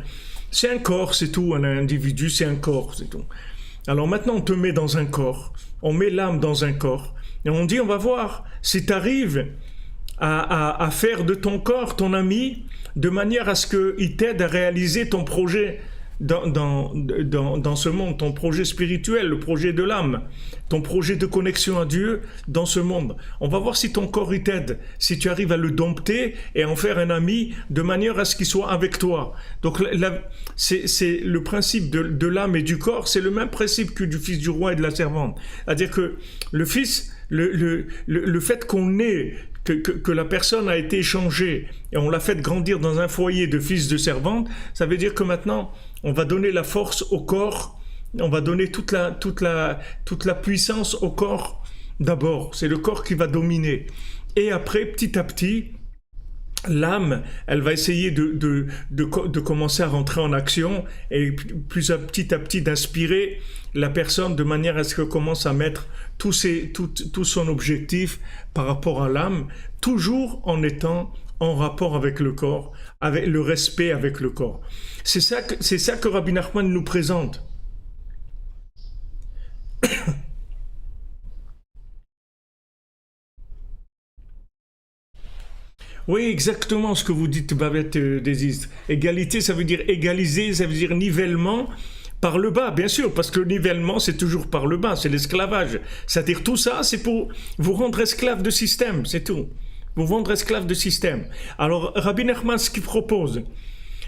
c'est un corps, c'est tout. Un individu, c'est un corps, c'est tout. Alors maintenant, on te met dans un corps. On met l'âme dans un corps. Et on dit, on va voir si tu arrives à faire de ton corps ton ami, de manière à ce qu'il t'aide à réaliser ton projet dans ce monde, ton projet spirituel, le projet de l'âme, ton projet de connexion à Dieu dans ce monde. On va voir si ton corps il t'aide, si tu arrives à le dompter et à en faire un ami de manière à ce qu'il soit avec toi. Donc c'est le principe de l'âme et du corps, c'est le même principe que du fils du roi et de la servante. C'est-à-dire que le fils, le fait qu'on ait que la personne a été échangée et on l'a fait grandir dans un foyer de fils de servante, ça veut dire que maintenant, on va donner la force au corps, on va donner toute la puissance au corps d'abord. C'est le corps qui va dominer. Et après, petit à petit, l'âme, elle va essayer de commencer à rentrer en action et petit à petit d'inspirer la personne de manière à ce qu'elle commence à mettre tout son objectif par rapport à l'âme, toujours en étant en rapport avec le corps, avec le respect avec le corps. C'est ça que Rabbi Nachman nous présente. Oui, exactement ce que vous dites, Babette Désistre. Égalité, ça veut dire égaliser, ça veut dire nivellement par le bas, bien sûr, parce que le nivellement, c'est toujours par le bas, c'est l'esclavage. C'est-à-dire tout ça, c'est pour vous rendre esclave de système, c'est tout. Vous rendre esclave de système. Alors, Rabbi Nachman, ce qu'il propose,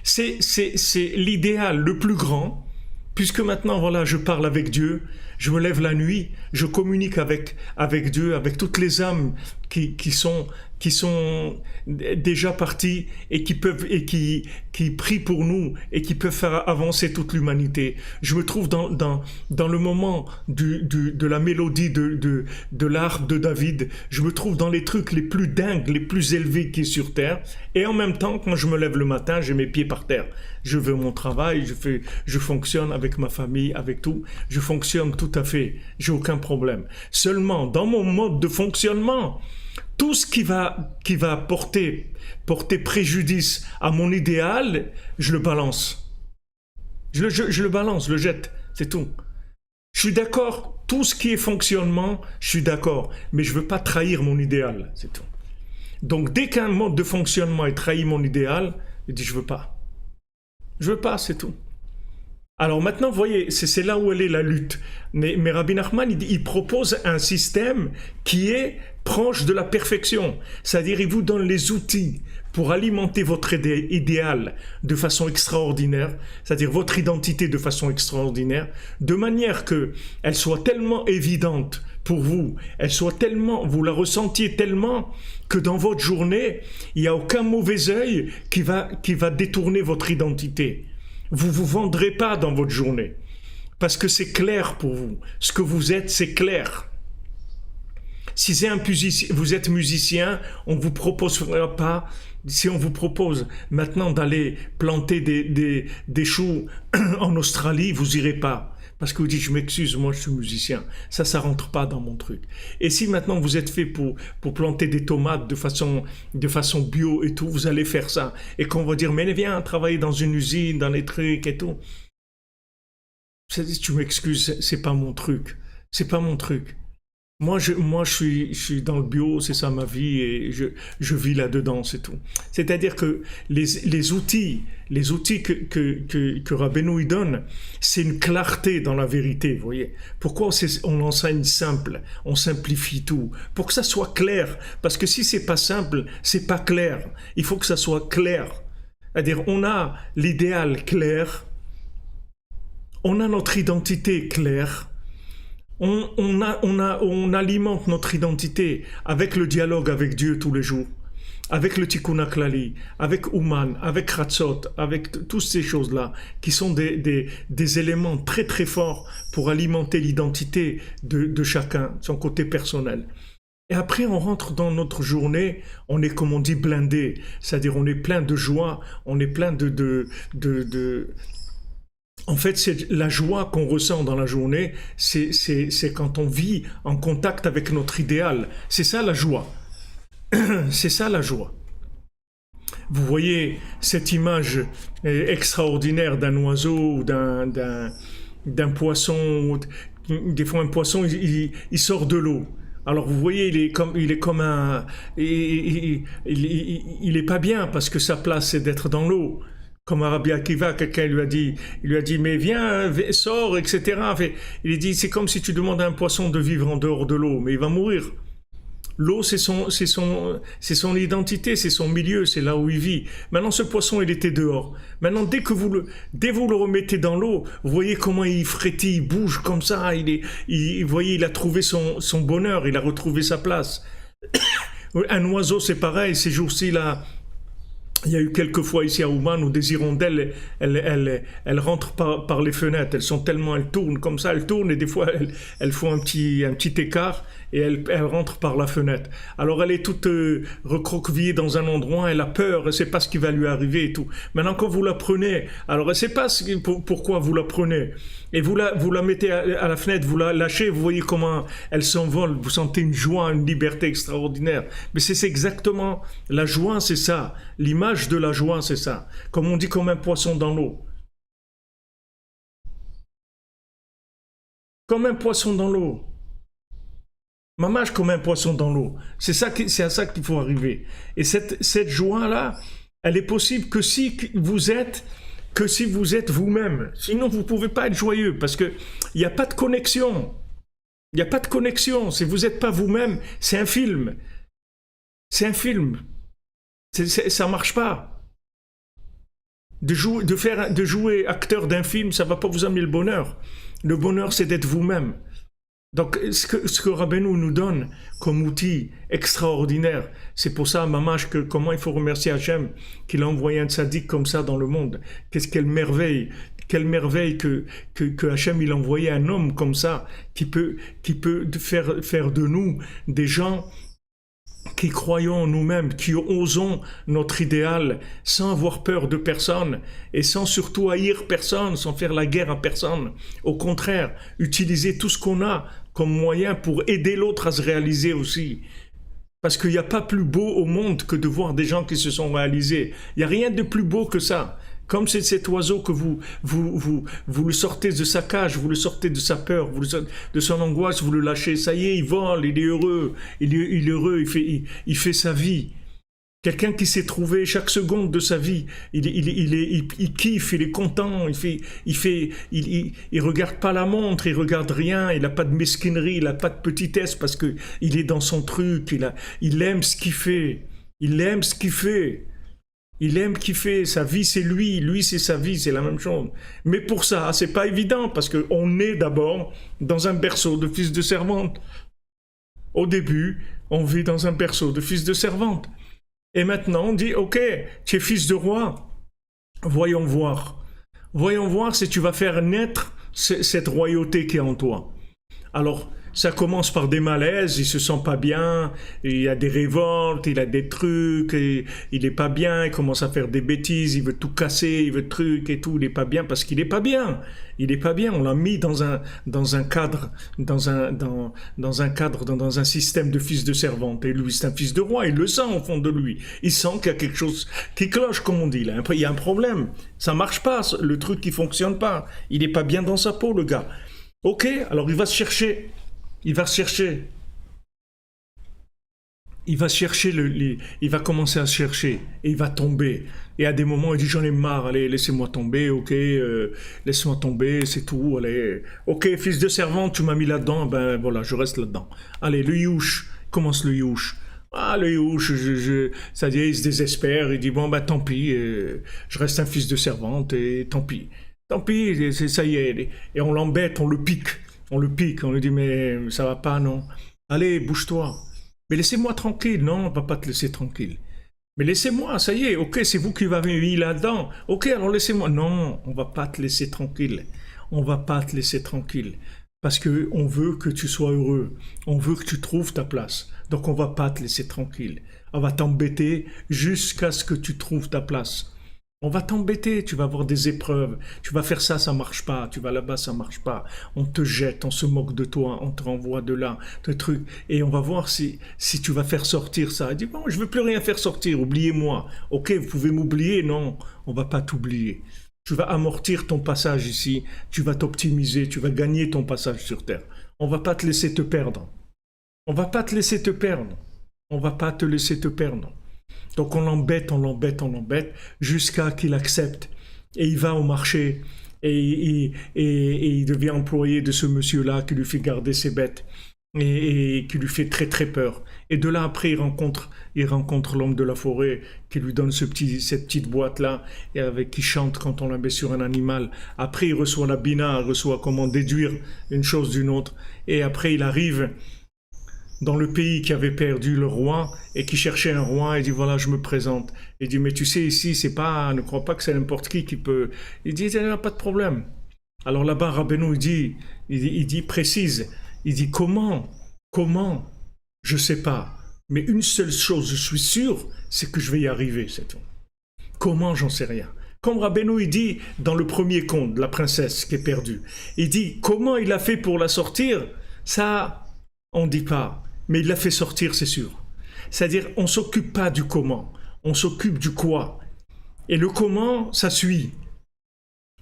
c'est l'idéal le plus grand, puisque maintenant, voilà, je parle avec Dieu, je me lève la nuit, je communique avec Dieu, avec toutes les âmes qui sont déjà partis et qui prient pour nous et qui peuvent faire avancer toute l'humanité. Je me trouve dans le moment de la mélodie de l'harpe de David. Je me trouve dans les trucs les plus dingues, les plus élevés qui est sur terre. Et en même temps, quand je me lève le matin, j'ai mes pieds par terre. Je veux mon travail, je fonctionne avec ma famille, avec tout. Je fonctionne tout à fait. J'ai aucun problème. Seulement, dans mon mode de fonctionnement, tout ce qui va porter préjudice à mon idéal, je le balance. Je le balance, je le jette, c'est tout. Je suis d'accord, tout ce qui est fonctionnement, je suis d'accord, mais je ne veux pas trahir mon idéal, c'est tout. Donc dès qu'un mode de fonctionnement est trahi mon idéal, je dis je veux pas. Je veux pas, c'est tout. Alors maintenant, vous voyez, c'est là où elle est la lutte. Mais Rabbi Nachman, il propose un système qui est proche de la perfection. C'est-à-dire, il vous donne les outils pour alimenter votre idéal de façon extraordinaire, c'est-à-dire votre identité de façon extraordinaire, de manière qu'elle soit tellement évidente pour vous, elle soit tellement, vous la ressentiez tellement que dans votre journée, il n'y a aucun mauvais œil qui va détourner votre identité. Vous vous vendrez pas dans votre journée parce que c'est clair pour vous. Ce que vous êtes, c'est clair. Si vous êtes musicien, on ne vous proposera pas. Si on vous propose maintenant d'aller planter des choux en Australie, vous irez pas. Parce que vous dites, je m'excuse, moi je suis musicien. Ça rentre pas dans mon truc. Et si maintenant vous êtes fait pour planter des tomates de façon bio et tout, vous allez faire ça. Et qu'on va dire, mais viens travailler dans une usine, dans les trucs et tout. Tu m'excuses, c'est pas mon truc. C'est pas mon truc. Moi, je suis dans le bio, c'est ça ma vie, et je vis là-dedans, c'est tout. C'est-à-dire que les outils que Rabbeinu il donne, c'est une clarté dans la vérité, vous voyez. Pourquoi on enseigne simple, on simplifie tout, pour que ça soit clair. Parce que si c'est pas simple, c'est pas clair. Il faut que ça soit clair. C'est-à-dire, on a l'idéal clair, on a notre identité claire. On alimente notre identité avec le dialogue avec Dieu tous les jours, avec le Tikkun HaKlali, avec Ouman, avec Ratzot, avec toutes ces choses-là, qui sont des éléments très très forts pour alimenter l'identité de chacun, son côté personnel. Et après, on rentre dans notre journée, on est, comme on dit, blindé, c'est-à-dire on est plein de joie, on est plein En fait, c'est la joie qu'on ressent dans la journée, c'est quand on vit en contact avec notre idéal. C'est ça la joie. C'est ça la joie. Vous voyez cette image extraordinaire d'un oiseau ou d'un poisson. Des fois, un poisson, il sort de l'eau. Alors vous voyez, il est comme un, il est pas bien parce que sa place c'est d'être dans l'eau. Comme à Rabbi Akiva, quelqu'un lui a dit, mais viens, sors, etc. Il dit, c'est comme si tu demandes à un poisson de vivre en dehors de l'eau, mais il va mourir. L'eau, c'est son identité, c'est son milieu, c'est là où il vit. Maintenant, ce poisson, il était dehors. Maintenant, dès vous le remettez dans l'eau, vous voyez comment il frétille, il bouge comme ça. Vous voyez, il a trouvé son bonheur, il a retrouvé sa place. Un oiseau, c'est pareil, ces jours-ci, là. Il y a eu quelques fois ici à Ouman où des hirondelles, elles rentrent par les fenêtres. Elles tournent comme ça, elles tournent et des fois elles font un petit écart et elles rentrent par la fenêtre. Alors elle est toute recroquevillée dans un endroit, elle a peur, elle ne sait pas ce qui va lui arriver et tout. Maintenant quand vous la prenez, alors elle ne sait pas pourquoi vous la prenez. Et vous la mettez à la fenêtre, vous la lâchez, vous voyez comment elle s'envole, vous sentez une joie, une liberté extraordinaire. Mais c'est exactement, la joie c'est ça, l'image de la joie c'est ça. Comme on dit, comme un poisson dans l'eau. Comme un poisson dans l'eau. Mamache comme un poisson dans l'eau. C'est à ça qu'il faut arriver. Et cette joie-là, elle est possible que si vous êtes vous-même. Sinon, vous ne pouvez pas être joyeux parce qu'il n'y a pas de connexion. Il n'y a pas de connexion. Si vous n'êtes pas vous-même, c'est un film. C'est un film. Ça ne marche pas. De jouer acteur d'un film, ça ne va pas vous amener le bonheur. Le bonheur, c'est d'être vous-même. Donc, ce que Rabbeinu nous donne comme outil extraordinaire, c'est pour ça, Mamash, comment il faut remercier Hachem qu'il a envoyé un tzaddik comme ça dans le monde. Quelle merveille que Hachem il a envoyé un homme comme ça qui peut faire de nous des gens qui croyons en nous-mêmes, qui osons notre idéal sans avoir peur de personne et sans surtout haïr personne, sans faire la guerre à personne. Au contraire, utiliser tout ce qu'on a comme moyen pour aider l'autre à se réaliser aussi. Parce qu'il n'y a pas plus beau au monde que de voir des gens qui se sont réalisés. Il n'y a rien de plus beau que ça. Comme c'est cet oiseau que vous le sortez de sa cage, vous le sortez de sa peur, de son angoisse, vous le lâchez, ça y est, il vole, il est heureux, il est heureux, il fait sa vie. Quelqu'un qui s'est trouvé chaque seconde de sa vie, il kiffe, il est content, il regarde pas la montre, il regarde rien, il a pas de mesquinerie, il a pas de petitesse parce que il est dans son truc, il aime ce qu'il fait, il aime ce qu'il fait. Il aime kiffer, sa vie c'est lui c'est sa vie, c'est la même chose. Mais pour ça, c'est pas évident parce qu'on est d'abord dans un berceau de fils de servante. Au début, on vit dans un berceau de fils de servante. Et maintenant, on dit, ok, tu es fils de roi, voyons voir. Voyons voir si tu vas faire naître cette royauté qui est en toi. Alors, ça commence par des malaises, il se sent pas bien, il y a des révoltes, il a des trucs, il est pas bien, il commence à faire des bêtises, il veut tout casser, il veut trucs et tout, il est pas bien parce qu'il est pas bien. Il est pas bien, on l'a mis dans un cadre, dans un système de fils de servante. Et lui, c'est un fils de roi, il le sent au fond de lui. Il sent qu'il y a quelque chose qui cloche, comme on dit là. Il y a un problème, ça marche pas, le truc qui fonctionne pas. Il est pas bien dans sa peau, le gars. Ok, alors il va chercher, il va commencer à chercher, et il va tomber. Et à des moments, il dit j'en ai marre, allez, laissez-moi tomber, ok, laisse-moi tomber, c'est tout, allez. Ok, fils de servante, tu m'as mis là-dedans, ben voilà, je reste là-dedans. Allez, le youch, commence le youch. Ah, le youch, ça dit, il se désespère, il dit bon, ben tant pis, je reste un fils de servante, et tant pis. Tant pis, ça y est, et on l'embête, on le pique, on lui dit mais ça va pas, non. Allez, bouge-toi. Mais laissez-moi tranquille. Non, on va pas te laisser tranquille. Mais laissez-moi, ça y est, ok, c'est vous qui m'avez mis là-dedans. Ok, alors laissez-moi. Non, on va pas te laisser tranquille. On va pas te laisser tranquille. Parce que on veut que tu sois heureux. On veut que tu trouves ta place. Donc on va pas te laisser tranquille. On va t'embêter jusqu'à ce que tu trouves ta place. On va t'embêter, tu vas avoir des épreuves, tu vas faire ça, ça marche pas, tu vas là-bas, ça marche pas, on te jette, on se moque de toi, on te renvoie de là, de trucs, et on va voir si tu vas faire sortir ça. Il dit, bon, je veux plus rien faire sortir, oubliez-moi. Ok, vous pouvez m'oublier, non, on va pas t'oublier. Tu vas amortir ton passage ici, tu vas t'optimiser, tu vas gagner ton passage sur Terre. On va pas te laisser te perdre. On va pas te laisser te perdre. On va pas te laisser te perdre. Donc on l'embête, jusqu'à qu'il accepte. Et il va au marché et il devient employé de ce monsieur-là qui lui fait garder ses bêtes et qui lui fait très très peur. Et de là après il rencontre l'homme de la forêt qui lui donne cette petite boîte-là et avec qui chante quand on la met sur un animal. Après il reçoit la bina, il reçoit comment déduire une chose d'une autre. Et après il arrive dans le pays qui avait perdu le roi et qui cherchait un roi, il dit voilà, je me présente. Il dit mais tu sais ici, c'est pas, ne crois pas que c'est n'importe qui peut. Il dit il n'y a pas de problème. Alors là-bas Rabbeinu il dit précise, il dit comment, je sais pas, mais une seule chose je suis sûr, c'est que je vais y arriver cette fois. Comment, j'en sais rien. Comme Rabbeinu il dit dans le premier conte, la princesse qui est perdue, il dit comment il a fait pour la sortir, ça on dit pas. Mais il l'a fait sortir, c'est sûr. C'est-à-dire, on ne s'occupe pas du comment, on s'occupe du quoi. Et le comment, ça suit.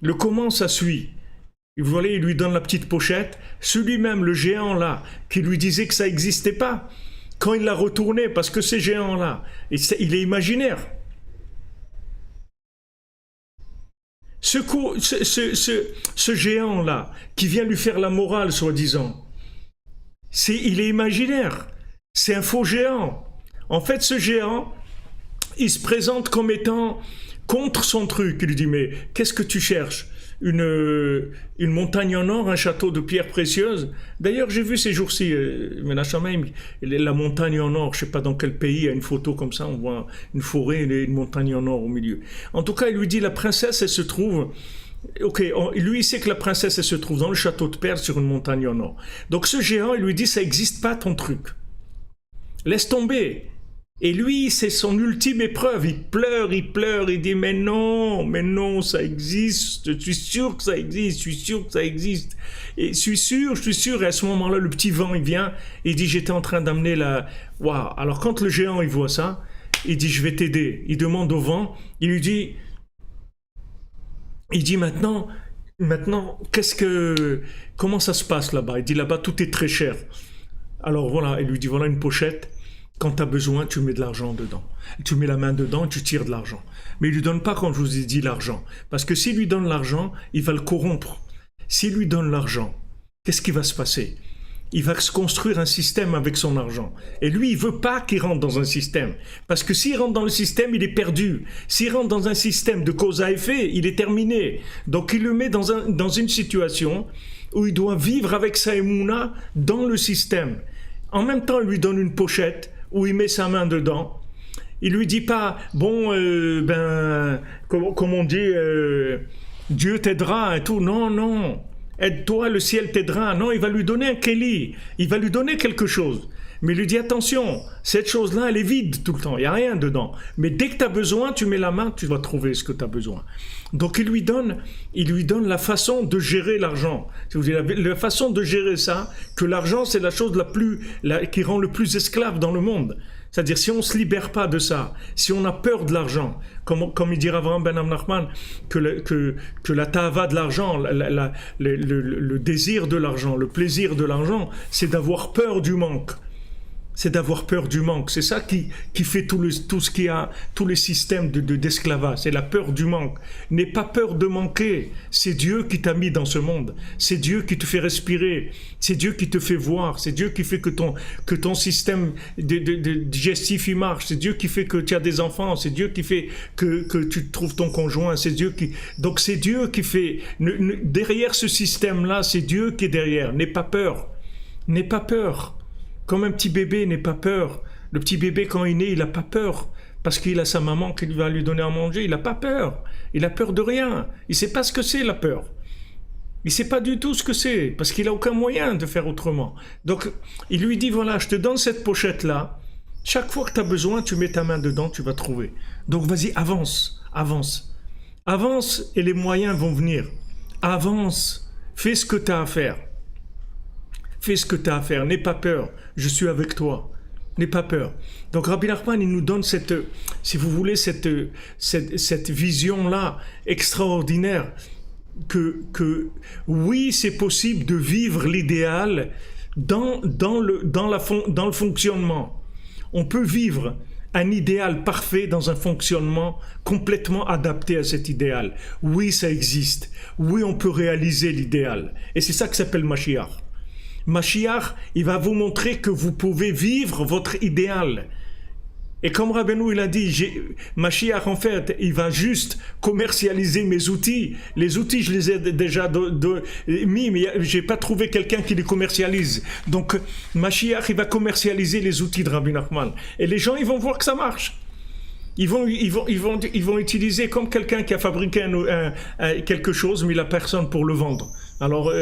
Le comment, ça suit. Vous voyez, il lui donne la petite pochette. Celui-même, le géant là, qui lui disait que ça n'existait pas, quand il l'a retourné, parce que ces géants-là, il est imaginaire. Ce géant-là, qui vient lui faire la morale, soi-disant, il est imaginaire, c'est un faux géant. En fait, ce géant, il se présente comme étant contre son truc. Il lui dit, mais qu'est-ce que tu cherches ? Une montagne en or, un château de pierres précieuses. D'ailleurs, j'ai vu ces jours-ci, la montagne en or, je ne sais pas dans quel pays, il y a une photo comme ça, on voit une forêt et une montagne en or au milieu. En tout cas, il lui dit, la princesse, elle se trouve... Ok, lui il sait que la princesse elle se trouve dans le château de perles sur une montagne en or. Donc ce géant il lui dit ça n'existe pas ton truc. Laisse tomber. Et lui c'est son ultime épreuve. Il pleure, il dit mais non ça existe. Je suis sûr que ça existe. Et je suis sûr. Et à ce moment-là le petit vent il vient. Il dit j'étais en train d'amener la. Waouh. Alors quand le géant il voit ça, il dit je vais t'aider. Il demande au vent. Il lui dit. Il dit maintenant, comment ça se passe là-bas ? Il dit là-bas tout est très cher. Alors voilà, il lui dit voilà une pochette. Quand tu as besoin, tu mets de l'argent dedans. Tu mets la main dedans et tu tires de l'argent. Mais il ne lui donne pas, quand je vous ai dit, l'argent. Parce que s'il lui donne l'argent, il va le corrompre. S'il lui donne l'argent, qu'est-ce qui va se passer? Il va se construire un système avec son argent. Et lui, il ne veut pas qu'il rentre dans un système. Parce que s'il rentre dans le système, il est perdu. S'il rentre dans un système de cause à effet, il est terminé. Donc il le met dans une situation où il doit vivre avec sa émouna dans le système. En même temps, il lui donne une pochette où il met sa main dedans. Il lui dit pas, bon, comme on dit, Dieu t'aidera et tout. Non, non. Aide-toi, le ciel t'aidera. Non, il va lui donner un kéli. Il va lui donner quelque chose. Mais il lui dit, attention, cette chose-là, elle est vide tout le temps. Il n'y a rien dedans. Mais dès que tu as besoin, tu mets la main, tu vas trouver ce que tu as besoin. Donc il lui donne la façon de gérer l'argent. La façon de gérer ça, que l'argent, c'est la chose qui rend le plus esclave dans le monde. C'est-à-dire, si on ne se libère pas de ça, si on a peur de l'argent, comme il dit Avraham ben Nachman, que la ta'ava de l'argent, le désir de l'argent, le plaisir de l'argent, c'est d'avoir peur du manque. C'est d'avoir peur du manque. C'est ça qui fait tout ce qu'il y a, tous les systèmes d'esclavage. C'est la peur du manque. N'aie pas peur de manquer. C'est Dieu qui t'a mis dans ce monde. C'est Dieu qui te fait respirer. C'est Dieu qui te fait voir. C'est Dieu qui fait que ton système digestif il marche. C'est Dieu qui fait que tu as des enfants. C'est Dieu qui fait que tu trouves ton conjoint. Donc c'est Dieu qui fait. Derrière ce système-là, c'est Dieu qui est derrière. N'aie pas peur. N'aie pas peur. Comme un petit bébé, n'aie pas peur. Le petit bébé, quand il est né, il n'a pas peur. Parce qu'il a sa maman qui va lui donner à manger. Il n'a pas peur. Il a peur de rien. Il ne sait pas ce que c'est, la peur. Il ne sait pas du tout ce que c'est. Parce qu'il n'a aucun moyen de faire autrement. Donc, il lui dit, voilà, je te donne cette pochette-là. Chaque fois que tu as besoin, tu mets ta main dedans, tu vas trouver. Donc, vas-y, avance, avance. Avance et les moyens vont venir. Avance. Fais ce que tu as à faire. Fais ce que tu as à faire, n'aie pas peur, je suis avec toi, n'aie pas peur. Donc Rabbi Nachman, il nous donne cette vision-là extraordinaire, que oui, c'est possible de vivre l'idéal dans le fonctionnement. On peut vivre un idéal parfait dans un fonctionnement complètement adapté à cet idéal. Oui, ça existe. Oui, on peut réaliser l'idéal. Et c'est ça que s'appelle Mashiach. Mashiach, il va vous montrer que vous pouvez vivre votre idéal. Et comme Rabbeinu, il a dit, Mashiach, en fait, il va juste commercialiser mes outils. Les outils, je les ai déjà mis, mais je n'ai pas trouvé quelqu'un qui les commercialise. Donc, Mashiach, il va commercialiser les outils de Rabbi Nachman. Et les gens, ils vont voir que ça marche. Ils vont utiliser comme quelqu'un qui a fabriqué quelque chose, mais il n'a personne pour le vendre. Alors,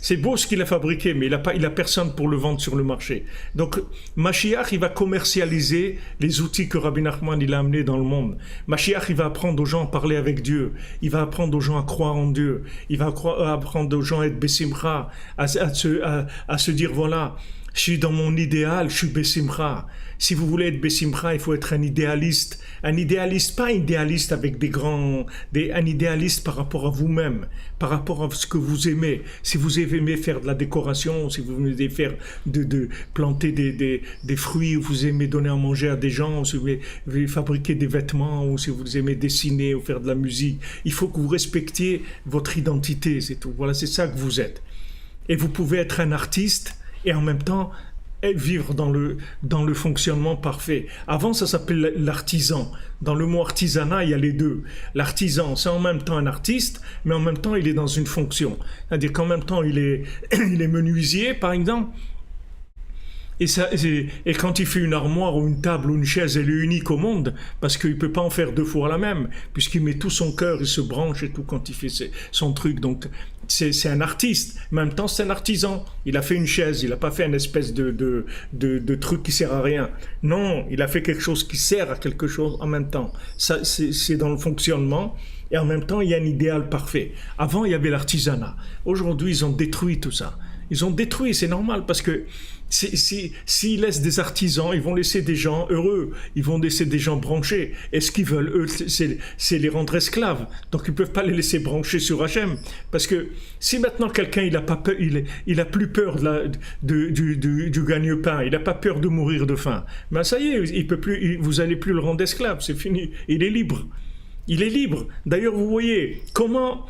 c'est beau ce qu'il a fabriqué, mais il a personne pour le vendre sur le marché. Donc, Mashiach, il va commercialiser les outils que Rabbi Nachman il a amenés dans le monde. Mashiach, il va apprendre aux gens à parler avec Dieu. Il va apprendre aux gens à croire en Dieu. Il va apprendre aux gens à être Bessimcha, à se dire, voilà, je suis dans mon idéal, je suis Bessimcha. Si vous voulez être Bessimcha, il faut être un idéaliste. Un idéaliste, pas un idéaliste avec un idéaliste par rapport à vous-même, par rapport à ce que vous aimez. Si vous aimez faire de la décoration, si vous aimez faire de planter des fruits, ou vous aimez donner à manger à des gens, ou si vous aimez fabriquer des vêtements, ou si vous aimez dessiner ou faire de la musique, il faut que vous respectiez votre identité, c'est tout. Voilà, c'est ça que vous êtes. Et vous pouvez être un artiste et en même temps vivre dans le fonctionnement parfait. Avant, ça s'appelle l'artisan. Dans le mot artisanat, il y a les deux. L'artisan, c'est en même temps un artiste, mais en même temps, il est dans une fonction. C'est-à-dire qu'en même temps, il est menuisier, par exemple. Et quand il fait une armoire ou une table ou une chaise, elle est unique au monde, parce qu'il ne peut pas en faire deux fois la même, puisqu'il met tout son cœur, il se branche et tout quand il fait son truc. Donc, c'est un artiste. En même temps, c'est un artisan. Il a fait une chaise, il n'a pas fait une espèce de truc qui ne sert à rien. Non, il a fait quelque chose qui sert à quelque chose en même temps. Ça, c'est dans le fonctionnement. Et en même temps, il y a un idéal parfait. Avant, il y avait l'artisanat. Aujourd'hui, ils ont détruit tout ça. Ils ont détruit, c'est normal, parce que S'ils laissent des artisans, ils vont laisser des gens heureux, ils vont laisser des gens branchés. Et ce qu'ils veulent, eux, c'est les rendre esclaves. Donc ils ne peuvent pas les laisser branchés sur Hachem. Parce que si maintenant quelqu'un il a pas peur, il a plus peur du gagne-pain, il n'a pas peur de mourir de faim, ben ça y est, il peut plus, vous n'allez plus le rendre esclave, c'est fini, il est libre. Il est libre. D'ailleurs, vous voyez, comment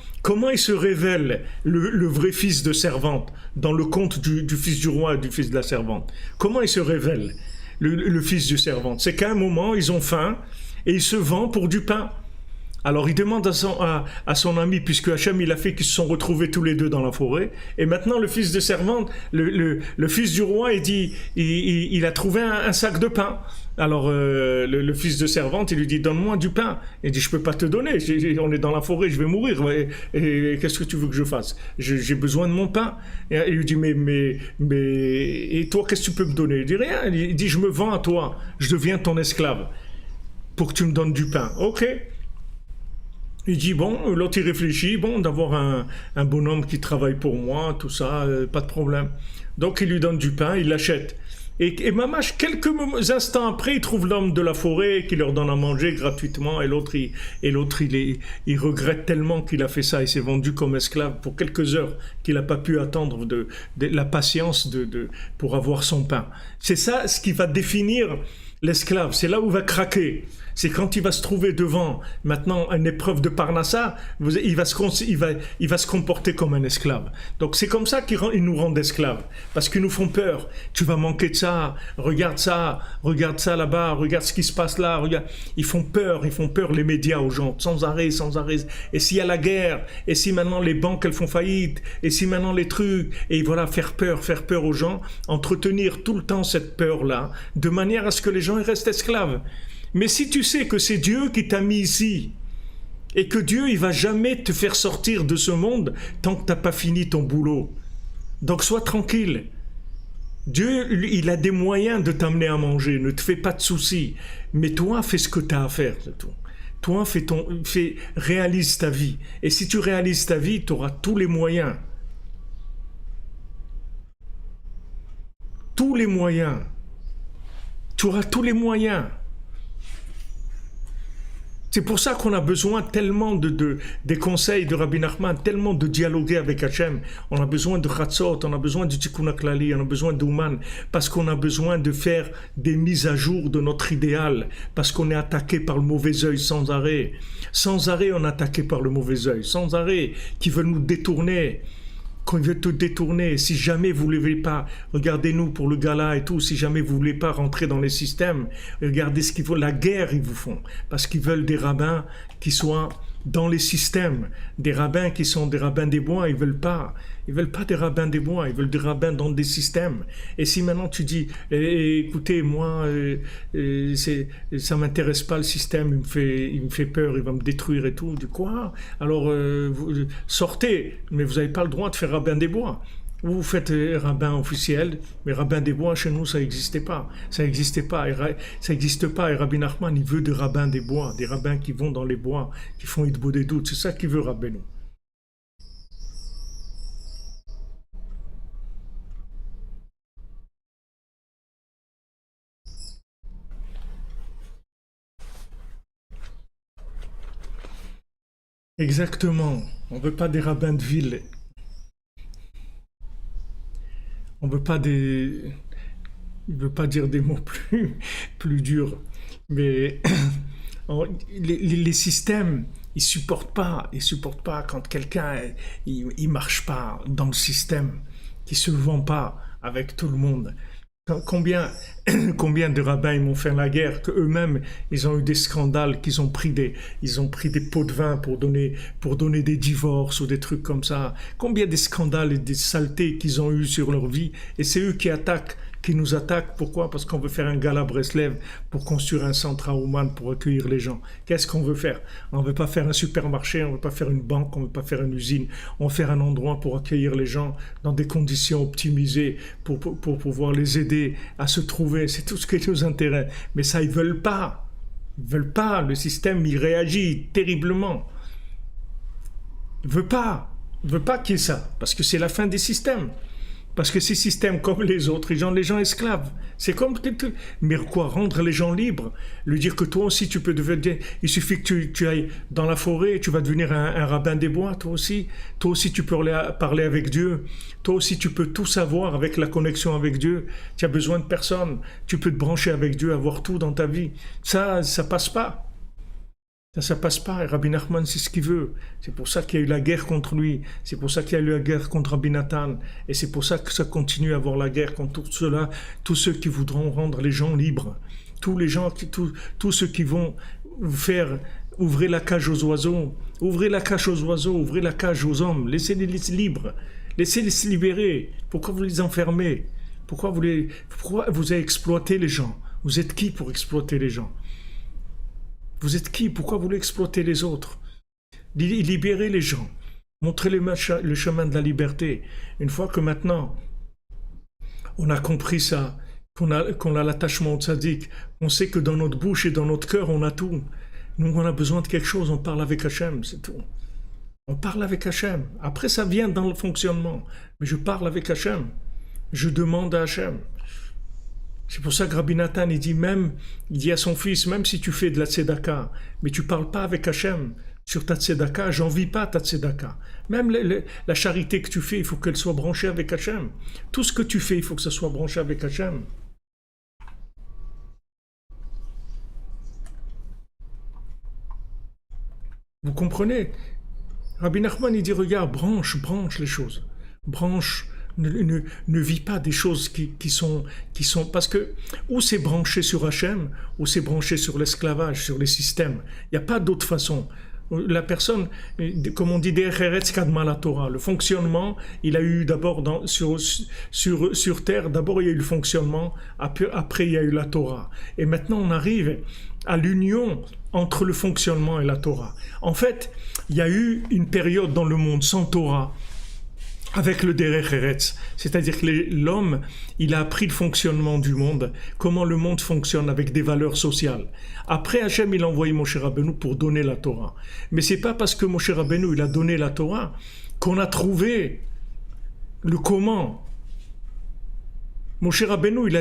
il se révèle le vrai fils de servante dans le conte du fils du roi et du fils de la servante. Comment il se révèle, le fils du servante? C'est qu'à un moment, ils ont faim et il se vend pour du pain. Alors il demande à son ami, puisque Hachem il a fait qu'ils se sont retrouvés tous les deux dans la forêt, et maintenant le fils de servante, le fils du roi, il a trouvé un sac de pain. Alors le fils de servante, il lui dit donne-moi du pain. Il dit je peux pas te donner, on est dans la forêt, je vais mourir. Et qu'est-ce que tu veux que je fasse? J'ai besoin de mon pain. Et il lui dit mais et toi qu'est-ce que tu peux me donner? Il dit rien. Il dit je me vends à toi, je deviens ton esclave pour que tu me donnes du pain. Ok. Il dit bon, l'autre il réfléchit, bon d'avoir un bonhomme qui travaille pour moi, tout ça, pas de problème. Donc il lui donne du pain, il l'achète. Et Mamache, quelques instants après, il trouve l'homme de la forêt qui leur donne à manger gratuitement, et l'autre il regrette tellement qu'il a fait ça, il s'est vendu comme esclave pour quelques heures qu'il n'a pas pu attendre de la patience pour avoir son pain. C'est ça ce qui va définir l'esclave, c'est là où il va craquer. C'est quand il va se trouver devant maintenant une épreuve de Parnassa, il va se comporter comme un esclave. Donc c'est comme ça qu'ils nous rendent esclaves, parce qu'ils nous font peur. Tu vas manquer de ça, regarde ça là-bas, regarde ce qui se passe là, regarde. Ils font peur les médias aux gens, sans arrêt. Et s'il y a la guerre, et si maintenant les banques elles font faillite, et si maintenant les trucs, et voilà, faire peur aux gens, entretenir tout le temps cette peur-là, de manière à ce que les gens ils restent esclaves. Mais si tu sais que c'est Dieu qui t'a mis ici, et que Dieu, il va jamais te faire sortir de ce monde tant que tu n'as pas fini ton boulot. Donc sois tranquille. Dieu, il a des moyens de t'amener à manger, ne te fais pas de soucis. Mais toi, fais ce que tu as à faire, c'est tout. Toi, réalise ta vie. Et si tu réalises ta vie, tu auras tous les moyens. Tous les moyens. Tu auras tous les moyens. C'est pour ça qu'on a besoin tellement des conseils de Rabbi Nachman, tellement de dialoguer avec Hachem. On a besoin de Chatzot, on a besoin du Tikkun HaKlali, on a besoin d'Ouman, parce qu'on a besoin de faire des mises à jour de notre idéal, parce qu'on est attaqué par le mauvais œil sans arrêt. Sans arrêt, on est attaqué par le mauvais œil, sans arrêt, qui veut nous détourner. Quand il veut te détourner, si jamais vous ne voulez pas, regardez-nous pour le gala et tout, si jamais vous ne voulez pas rentrer dans les systèmes, regardez ce qu'ils font, la guerre ils vous font, parce qu'ils veulent des rabbins qui soient dans les systèmes, des rabbins qui sont des rabbins des bois, ils veulent pas des rabbins des bois, ils veulent des rabbins dans des systèmes. Et si maintenant tu dis, écoutez, moi, ça m'intéresse pas le système, il me fait peur, il va me détruire et tout, du quoi? Alors sortez, mais vous n'avez pas le droit de faire rabbin des bois. Vous faites rabbin officiel, mais rabbin des bois, chez nous, ça n'existait pas. Ça n'existe pas. Et Rabbi Nachman, il veut des rabbins des bois, des rabbins qui vont dans les bois, qui font Hitbo des doutes. C'est ça qu'il veut, Rabbeinu. Exactement. On ne veut pas des rabbins de ville. On veut pas des... Je ne veux pas dire des mots plus durs, mais les systèmes, ils supportent pas quand quelqu'un, il marche pas dans le système, qui se vend pas avec tout le monde. Combien, combien de rabbins ils m'ont fait la guerre, que eux-mêmes ils ont eu des scandales, ils ont pris des pots de vin pour donner des divorces ou des trucs comme ça. Combien des scandales et des saletés qu'ils ont eu sur leur vie, et c'est eux qui nous attaquent. Pourquoi? Parce qu'on veut faire un gala Breslev pour construire un centre à Ouman pour accueillir les gens. Qu'est-ce qu'on veut faire? On ne veut pas faire un supermarché, on ne veut pas faire une banque, on ne veut pas faire une usine. On veut faire un endroit pour accueillir les gens dans des conditions optimisées pour pouvoir les aider à se trouver. C'est tout ce qui nous intéresse. Mais ça, ils ne veulent pas. Ils ne veulent pas. Le système, il réagit terriblement. Il ne veut pas. Il ne veut pas qu'il y ait ça. Parce que c'est la fin des systèmes. Parce que ces systèmes comme les autres, les gens esclaves. C'est comme... Mais quoi, rendre les gens libres, lui dire que toi aussi tu peux devenir... Il suffit que tu ailles dans la forêt, tu vas devenir un rabbin des bois, toi aussi. Toi aussi tu peux parler avec Dieu. Toi aussi tu peux tout savoir avec la connexion avec Dieu. Tu as besoin de personne. Tu peux te brancher avec Dieu, avoir tout dans ta vie. Ça passe pas. Ça passe pas. Et Rabbi Nachman, c'est ce qu'il veut. C'est pour ça qu'il y a eu la guerre contre lui. C'est pour ça qu'il y a eu la guerre contre Rabbi Nathan. Et c'est pour ça que ça continue à avoir la guerre contre tous ceux qui voudront rendre les gens libres. Tous ceux qui vont faire ouvrir la cage aux oiseaux. Ouvrez la cage aux oiseaux, ouvrez la cage aux hommes. Laissez-les libres. Laissez-les se libérer. Pourquoi vous les enfermez? Pourquoi vous avez exploité les gens? Vous êtes qui pour exploiter les gens? Vous êtes qui? Pourquoi vous voulez exploiter les autres? Libérez les gens. Montrez-les le chemin de la liberté. Une fois que maintenant, on a compris ça, qu'on a l'attachement au tzaddik, on sait que dans notre bouche et dans notre cœur, on a tout. Nous, on a besoin de quelque chose, on parle avec Hachem, c'est tout. On parle avec Hachem. Après, ça vient dans le fonctionnement. Mais je parle avec Hachem. Je demande à Hachem. C'est pour ça que Rabbi Nathan, il dit à son fils, même si tu fais de la tzedaka, mais tu parles pas avec Hachem sur ta tzedaka, j'envie pas ta tzedaka. Même la charité que tu fais, il faut qu'elle soit branchée avec Hachem. Tout ce que tu fais, il faut que ça soit branché avec Hachem. Vous comprenez? Rabbi Nachman, il dit, regarde, branche les choses. Branche. Ne vis pas des choses qui sont... Parce que, ou c'est branché sur Hachem, ou c'est branché sur l'esclavage, sur les systèmes. Il n'y a pas d'autre façon. La personne, comme on dit, Derecheretz Kadma la Torah, le fonctionnement, il a eu d'abord sur terre, d'abord il y a eu le fonctionnement, après il y a eu la Torah. Et maintenant on arrive à l'union entre le fonctionnement et la Torah. En fait, il y a eu une période dans le monde sans Torah, avec le Derech Eretz, c'est-à-dire que l'homme, il a appris le fonctionnement du monde, comment le monde fonctionne avec des valeurs sociales. Après, Hachem, il a envoyé Moshe Rabbeinu pour donner la Torah. Mais c'est pas parce que Moshe Rabbeinu, il a donné la Torah, qu'on a trouvé le comment. Moshe Rabbeinu, il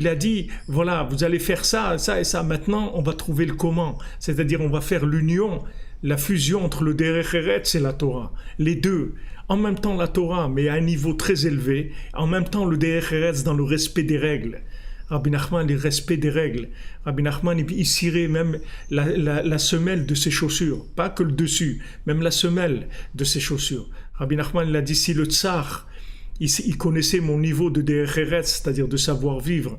a dit, voilà, vous allez faire ça, ça et ça. Maintenant, on va trouver le comment. C'est-à-dire, on va faire l'union, la fusion entre le Derech Eretz et la Torah. Les deux. En même temps la Torah, mais à un niveau très élevé, en même temps le Derech Eretz dans le respect des règles. Rabbi Nachman, le respect des règles. Rabbi Nachman, il cirait même la semelle de ses chaussures, pas que le dessus, même la semelle de ses chaussures. Rabbi Nachman, il a dit, si le tsar, il connaissait mon niveau de Derech Eretz, c'est-à-dire de savoir-vivre,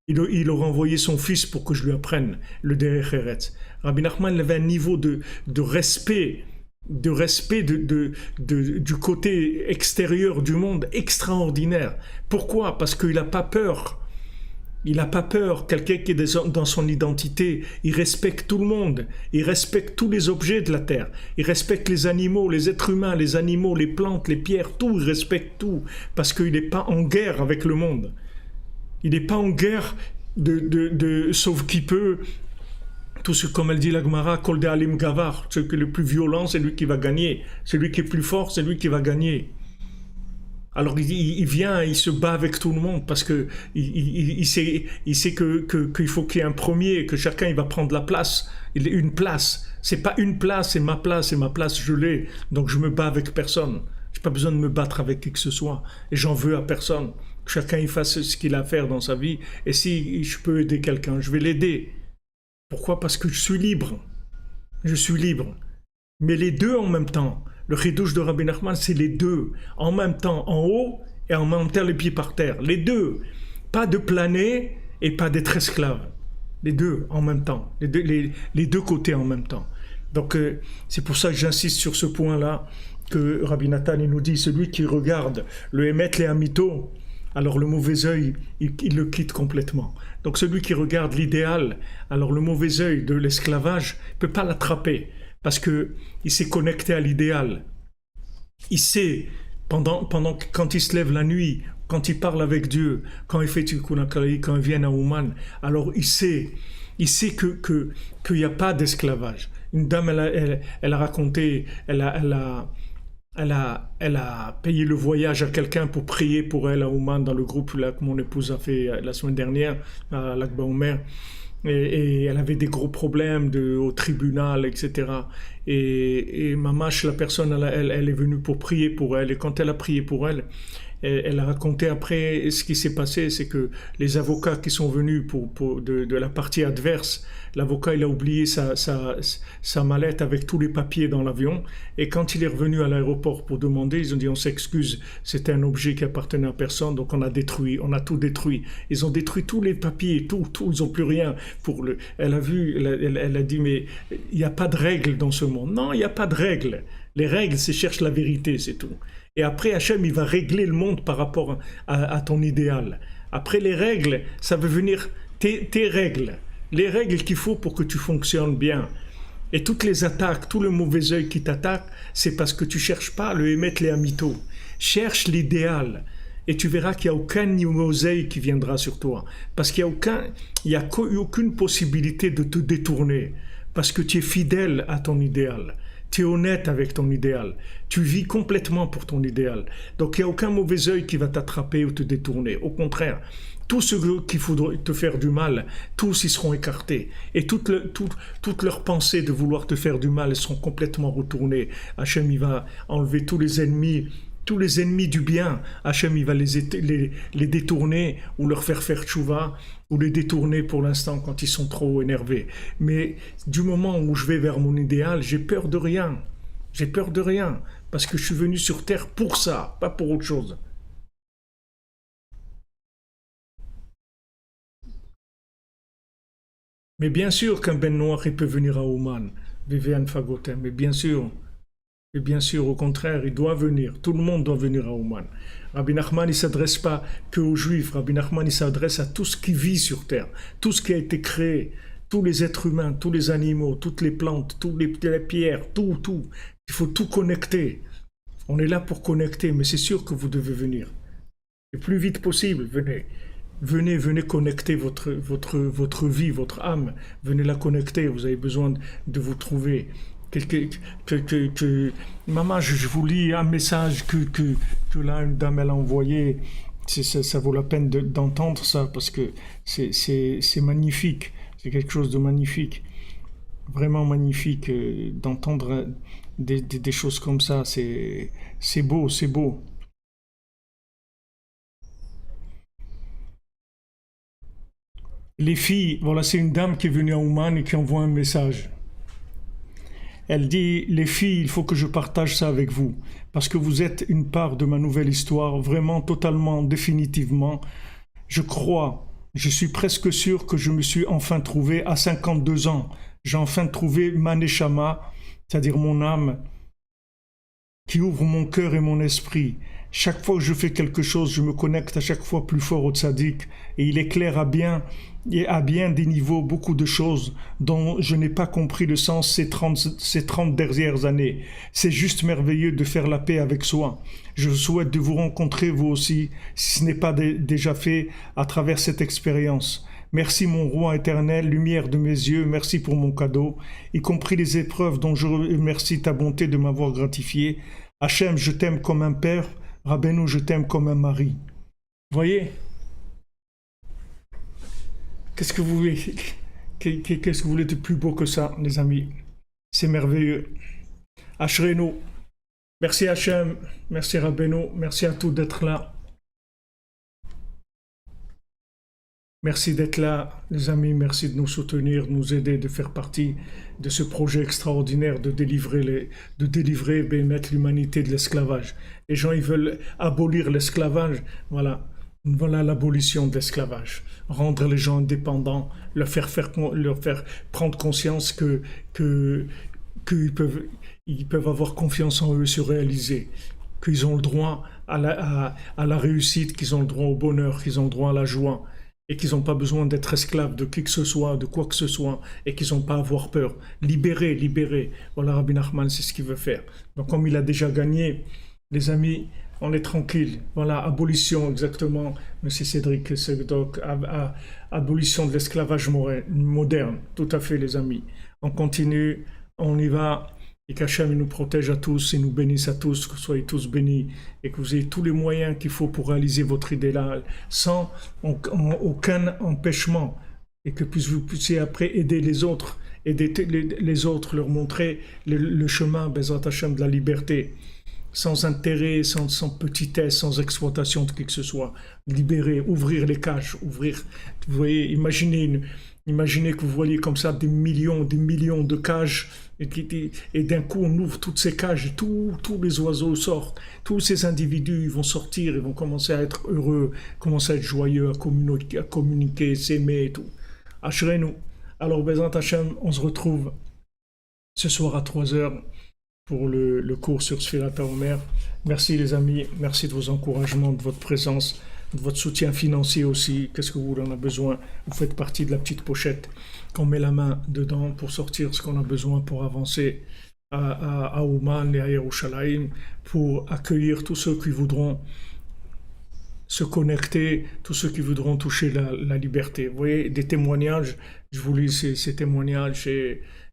il aurait envoyé son fils pour que je lui apprenne le Derech Eretz. Rabbi Nachman, il avait un niveau de respect, du côté extérieur du monde extraordinaire. Pourquoi? Parce qu'il n'a pas peur. Il n'a pas peur. Quelqu'un qui est dans son identité, il respecte tout le monde. Il respecte tous les objets de la terre. Il respecte les animaux, les êtres humains, les animaux, les plantes, les pierres, tout. Il respecte tout. Parce qu'il n'est pas en guerre avec le monde. Il n'est pas en guerre sauf qui peut. Tout ce, comme elle dit la Gemara, Kol de Alim Gavar, celui qui est le plus violent, c'est lui qui va gagner. Celui qui est plus fort, c'est lui qui va gagner. Alors il vient, il se bat avec tout le monde parce que il sait qu'il faut qu'il y ait un premier, que chacun il va prendre la place, une place. C'est pas une place, c'est ma place, et ma place je l'ai. Donc je me bats avec personne. J'ai pas besoin de me battre avec qui que ce soit. Et j'en veux à personne. Que chacun il fasse ce qu'il a à faire dans sa vie. Et si je peux aider quelqu'un, je vais l'aider. Pourquoi? Parce que je suis libre. Je suis libre. Mais les deux en même temps. Le chidouche de Rabbi Nachman, c'est les deux. En même temps, en haut et en même temps les pieds par terre. Les deux. Pas de planer et pas d'être esclave. Les deux en même temps. Les deux côtés en même temps. Donc c'est pour ça que j'insiste sur ce point-là que Rabbi Nathan il nous dit, celui qui regarde le Emet les Amito, alors le mauvais œil, il le quitte complètement. Donc celui qui regarde l'idéal, alors le mauvais œil de l'esclavage ne peut pas l'attraper parce qu'il s'est connecté à l'idéal. Il sait, quand il se lève la nuit, quand il parle avec Dieu, quand il fait Tikkun HaKlali, quand il vient à Ouman, alors il sait qu'il n'y a pas d'esclavage. Une dame, elle a raconté, elle a elle a payé le voyage à quelqu'un pour prier pour elle à Oman dans le groupe là, que mon épouse a fait la semaine dernière à l'Akba Omer. Et elle avait des gros problèmes au tribunal, etc. Et Mamash, la personne, elle est venue pour prier pour elle. Et quand elle a prié pour elle, elle a raconté après ce qui s'est passé, c'est que les avocats qui sont venus de la partie adverse, l'avocat il a oublié sa mallette avec tous les papiers dans l'avion et quand il est revenu à l'aéroport pour demander, ils ont dit on s'excuse, c'était un objet qui appartenait à personne donc on a tout détruit. Ils ont détruit tous les papiers, tout, ils n'ont plus rien Elle a vu, elle a dit mais il n'y a pas de règles dans ce monde. Non, il n'y a pas de règles. Les règles, c'est cherche la vérité, c'est tout. Et après, Hachem, il va régler le monde par rapport à ton idéal. Après, les règles, ça veut venir tes règles. Les règles qu'il faut pour que tu fonctionnes bien. Et toutes les attaques, tout le mauvais œil qui t'attaque, c'est parce que tu ne cherches pas le émettre les amito. Cherche l'idéal. Et tu verras qu'il n'y a aucun oseille qui viendra sur toi. Parce qu'il n'y a aucune possibilité de te détourner. Parce que tu es fidèle à ton idéal. Tu es honnête avec ton idéal. Tu vis complètement pour ton idéal. Donc il n'y a aucun mauvais œil qui va t'attraper ou te détourner. Au contraire, tous ceux qui voudraient te faire du mal, tous ils seront écartés. Et toutes leurs pensées de vouloir te faire du mal, elles seront complètement retournées. Hachem, il va enlever tous les ennemis du bien. Hachem, il va les détourner ou leur faire tchouva ou les détourner pour l'instant quand ils sont trop énervés. Mais du moment où je vais vers mon idéal, j'ai peur de rien. J'ai peur de rien parce que je suis venu sur terre pour ça, pas pour autre chose. Mais bien sûr qu'un ben noir, il peut venir à Oman, Viviane Fagotin, mais bien sûr. Et bien sûr, au contraire, il doit venir. Tout le monde doit venir à Oman. Rabbi Nachman, il ne s'adresse pas que aux Juifs. Rabbi Nachman, il s'adresse à tout ce qui vit sur Terre, tout ce qui a été créé, tous les êtres humains, tous les animaux, toutes les plantes, toutes les pierres, tout. Il faut tout connecter. On est là pour connecter, mais c'est sûr que vous devez venir. Le plus vite possible, venez. Venez connecter votre vie, votre âme. Venez la connecter. Vous avez besoin de vous trouver. Maman, je vous lis un message que là, une dame, elle a envoyé. Ça vaut la peine d'entendre ça parce que c'est magnifique. C'est quelque chose de magnifique. Vraiment magnifique d'entendre des choses comme ça. C'est beau, c'est beau. Les filles, voilà, c'est une dame qui est venue à Ouman et qui envoie un message. Elle dit, les filles, il faut que je partage ça avec vous, parce que vous êtes une part de ma nouvelle histoire, vraiment, totalement, définitivement. Je crois, je suis presque sûr que je me suis enfin trouvé à 52 ans. J'ai enfin trouvé ma neshama, c'est-à-dire mon âme, qui ouvre mon cœur et mon esprit. Chaque fois que je fais quelque chose, je me connecte à chaque fois plus fort au tzaddik et il éclaire à bien des niveaux beaucoup de choses dont je n'ai pas compris le sens ces 30 dernières années. C'est juste merveilleux de faire la paix avec soi. Je souhaite de vous rencontrer vous aussi, si ce n'est pas déjà fait, à travers cette expérience. Merci mon roi éternel, lumière de mes yeux, merci pour mon cadeau, y compris les épreuves dont je remercie ta bonté de m'avoir gratifié. Hachem, je t'aime comme un père, Rabbeinu, je t'aime comme un mari. Voyez? Qu'est-ce que vous voulez? Qu'est-ce que vous voulez de plus beau que ça, les amis? C'est merveilleux. Ashrenu. Merci Hachem, merci Rabbeinu, merci à tous d'être là. Merci d'être là, les amis, merci de nous soutenir, de nous aider, de faire partie de ce projet extraordinaire de délivrer mettre l'humanité de l'esclavage. Les gens, ils veulent abolir l'esclavage, voilà l'abolition de l'esclavage. Rendre les gens indépendants, leur faire prendre conscience qu'ils peuvent avoir confiance en eux, se réaliser, qu'ils ont le droit à la réussite, qu'ils ont le droit au bonheur, qu'ils ont le droit à la joie, et qu'ils n'ont pas besoin d'être esclaves de qui que ce soit, de quoi que ce soit, et qu'ils n'ont pas à avoir peur. Libérer. Voilà, Rabbi Nachman, c'est ce qu'il veut faire. Donc comme il a déjà gagné, les amis, on est tranquille. Voilà, abolition, exactement, Monsieur Cédric, c'est donc abolition de l'esclavage moderne. Tout à fait, les amis. On continue, on y va. Et qu'Hachem nous protège à tous et nous bénisse à tous, que vous soyez tous bénis et que vous ayez tous les moyens qu'il faut pour réaliser votre idéal sans aucun empêchement et que vous puissiez après aider les autres, les autres, leur montrer le chemin, Bezrat Hachem, de la liberté, sans intérêt, sans petitesse, sans exploitation de qui que ce soit. Libérer, ouvrir les cages, ouvrir. Vous voyez, imaginez que vous voyez comme ça des millions de cages et d'un coup on ouvre toutes ces cages, tous les oiseaux sortent, tous ces individus ils vont sortir, ils vont commencer à être heureux, commencer à être joyeux, à communiquer, s'aimer et tout. Ashrenu. Alors, Bezrat Hachem, on se retrouve ce soir à 3h pour le cours sur Sfirat HaOmer. Merci les amis, merci de vos encouragements, de votre présence, de votre soutien financier aussi. Qu'est-ce que vous en avez besoin? Vous faites partie de la petite pochette qu'on met la main dedans pour sortir ce qu'on a besoin pour avancer à Ouman et à Yerushalayim, pour accueillir tous ceux qui voudront se connecter, tous ceux qui voudront toucher la liberté. Vous voyez, des témoignages, je vous lis ces témoignages,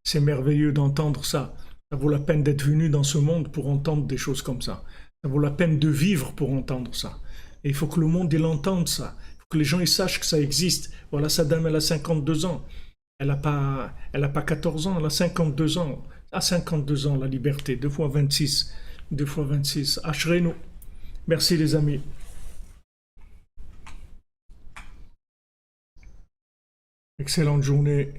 c'est merveilleux d'entendre ça. Ça vaut la peine d'être venu dans ce monde pour entendre des choses comme ça. Ça vaut la peine de vivre pour entendre ça. Et il faut que le monde il entende ça. Il faut que les gens ils sachent que ça existe. Voilà, sa dame, elle a 52 ans. Elle n'a pas 14 ans, elle a 52 ans. À 52 ans, la liberté, 2 fois 26. 2 fois 26. Ashrenu. Merci les amis. Excellente journée.